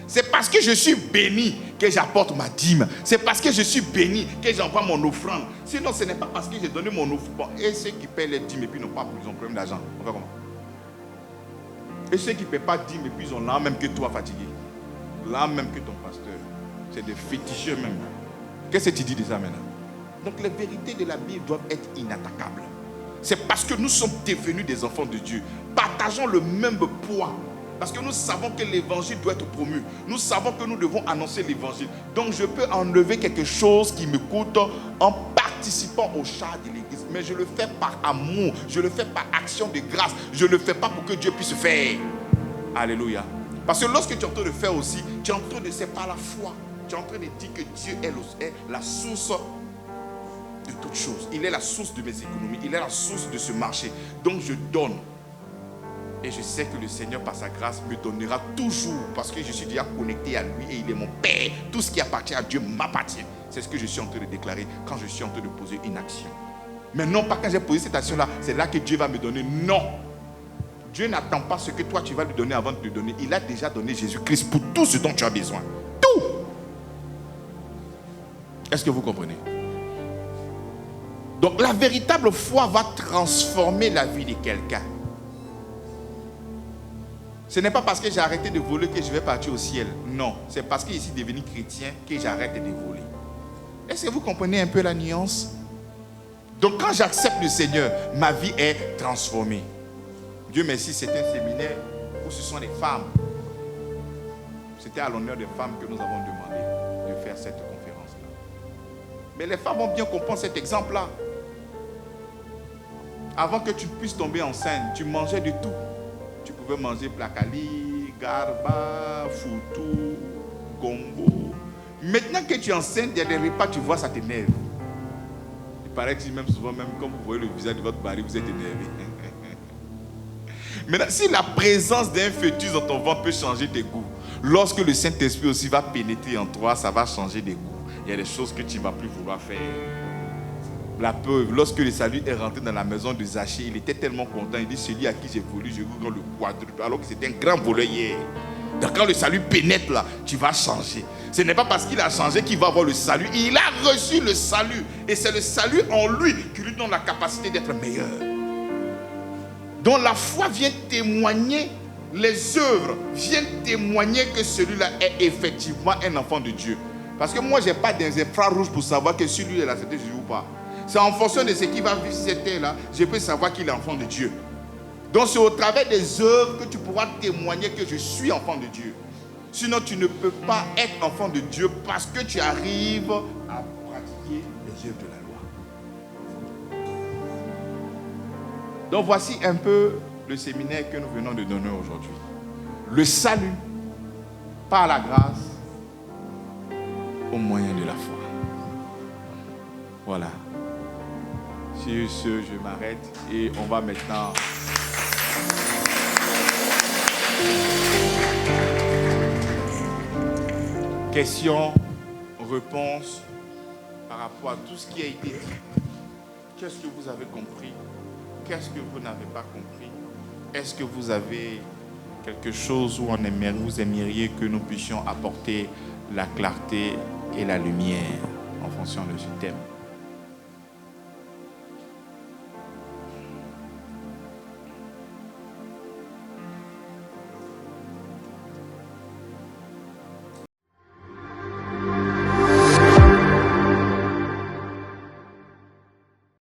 Speaker 4: C'est parce que je suis béni que j'apporte ma dîme. C'est parce que je suis béni que j'envoie mon offrande. Sinon, ce n'est pas parce que j'ai donné mon offrande. Bon, et ceux qui paient les dîmes et puis n'ont pas, ils ont problème d'argent. On fait comment? Et ceux qui ne paient pas de dîmes et puis ils ont l'âme même que toi fatigué. L'âme même que ton pasteur. C'est des féticheux même. Qu'est-ce que tu dis de ça maintenant? Donc les vérités de la Bible doivent être inattaquables. C'est parce que nous sommes devenus des enfants de Dieu. Partageons le même poids. Parce que nous savons que l'évangile doit être promu. Nous savons que nous devons annoncer l'évangile. Donc je peux enlever quelque chose qui me coûte en participant au char de l'église. Mais je le fais par amour. Je le fais par action de grâce. Je ne le fais pas pour que Dieu puisse faire. Alléluia. Parce que lorsque tu es en train de faire aussi, tu es en train de faire par la foi. Tu es en train de dire que Dieu est la source de toutes choses. Il est la source de mes économies. Il est la source de ce marché. Donc je donne. Et je sais que le Seigneur, par sa grâce, me donnera toujours, parce que je suis déjà connecté à lui et il est mon Père. Tout ce qui appartient à Dieu m'appartient. C'est ce que je suis en train de déclarer quand je suis en train de poser une action. Mais non pas quand j'ai posé cette action-là, c'est là que Dieu va me donner. Non. Dieu n'attend pas ce que toi tu vas lui donner avant de te donner. Il a déjà donné Jésus-Christ pour tout ce dont tu as besoin. Tout. Est-ce que vous comprenez? Donc la véritable foi va transformer la vie de quelqu'un. Ce n'est pas parce que j'ai arrêté de voler que je vais partir au ciel. Non, c'est parce que je suis devenu chrétien que j'arrête de voler. Est-ce que vous comprenez un peu la nuance? Donc quand j'accepte le Seigneur, ma vie est transformée. Dieu merci, c'est un séminaire où ce sont les femmes. C'était à l'honneur des femmes que nous avons demandé de faire cette conférence-là. Mais les femmes vont bien comprendre cet exemple-là. Avant que tu puisses tomber enceinte, tu mangeais de tout. Tu pouvais manger placali, garba, foutou, gombo. Maintenant que tu es enceinte, il y a des repas, tu vois, ça t'énerve. Il paraît que même souvent, même quand vous voyez le visage de votre mari, vous êtes énervé. Maintenant, si la présence d'un fœtus dans ton ventre peut changer tes goûts, lorsque le Saint-Esprit aussi va pénétrer en toi, ça va changer des goûts. Il y a des choses que tu ne vas plus vouloir faire. La preuve, lorsque le salut est rentré dans la maison de Zachée, il était tellement content. Il dit, celui à qui j'ai volé, je vous donne le quadruple. Alors que c'était un grand voleur hier. Donc quand le salut pénètre là, tu vas changer. Ce n'est pas parce qu'il a changé qu'il va avoir le salut. Il a reçu le salut. Et c'est le salut en lui qui lui donne la capacité d'être meilleur. Donc la foi vient témoigner, les œuvres viennent témoigner que celui-là est effectivement un enfant de Dieu. Parce que moi, je n'ai pas des infrarouges pour savoir que celui-là est la Sainte Jésus ou pas. C'est en fonction de ce qui va vivre sur cette terre-là, je peux savoir qu'il est enfant de Dieu. Donc c'est au travers des œuvres que tu pourras témoigner que je suis enfant de Dieu. Sinon, tu ne peux pas être enfant de Dieu parce que tu arrives à pratiquer les œuvres de la loi. Donc voici un peu le séminaire que nous venons de donner aujourd'hui. Le salut par la grâce au moyen de la foi. Voilà. Sur ce, je m'arrête et on va maintenant... Questions, réponses par rapport à tout ce qui a été dit. Qu'est-ce que vous avez compris? Qu'est-ce que vous n'avez pas compris? Est-ce que vous avez quelque chose où vous aimeriez que nous puissions apporter la clarté et la lumière en fonction de ce thème?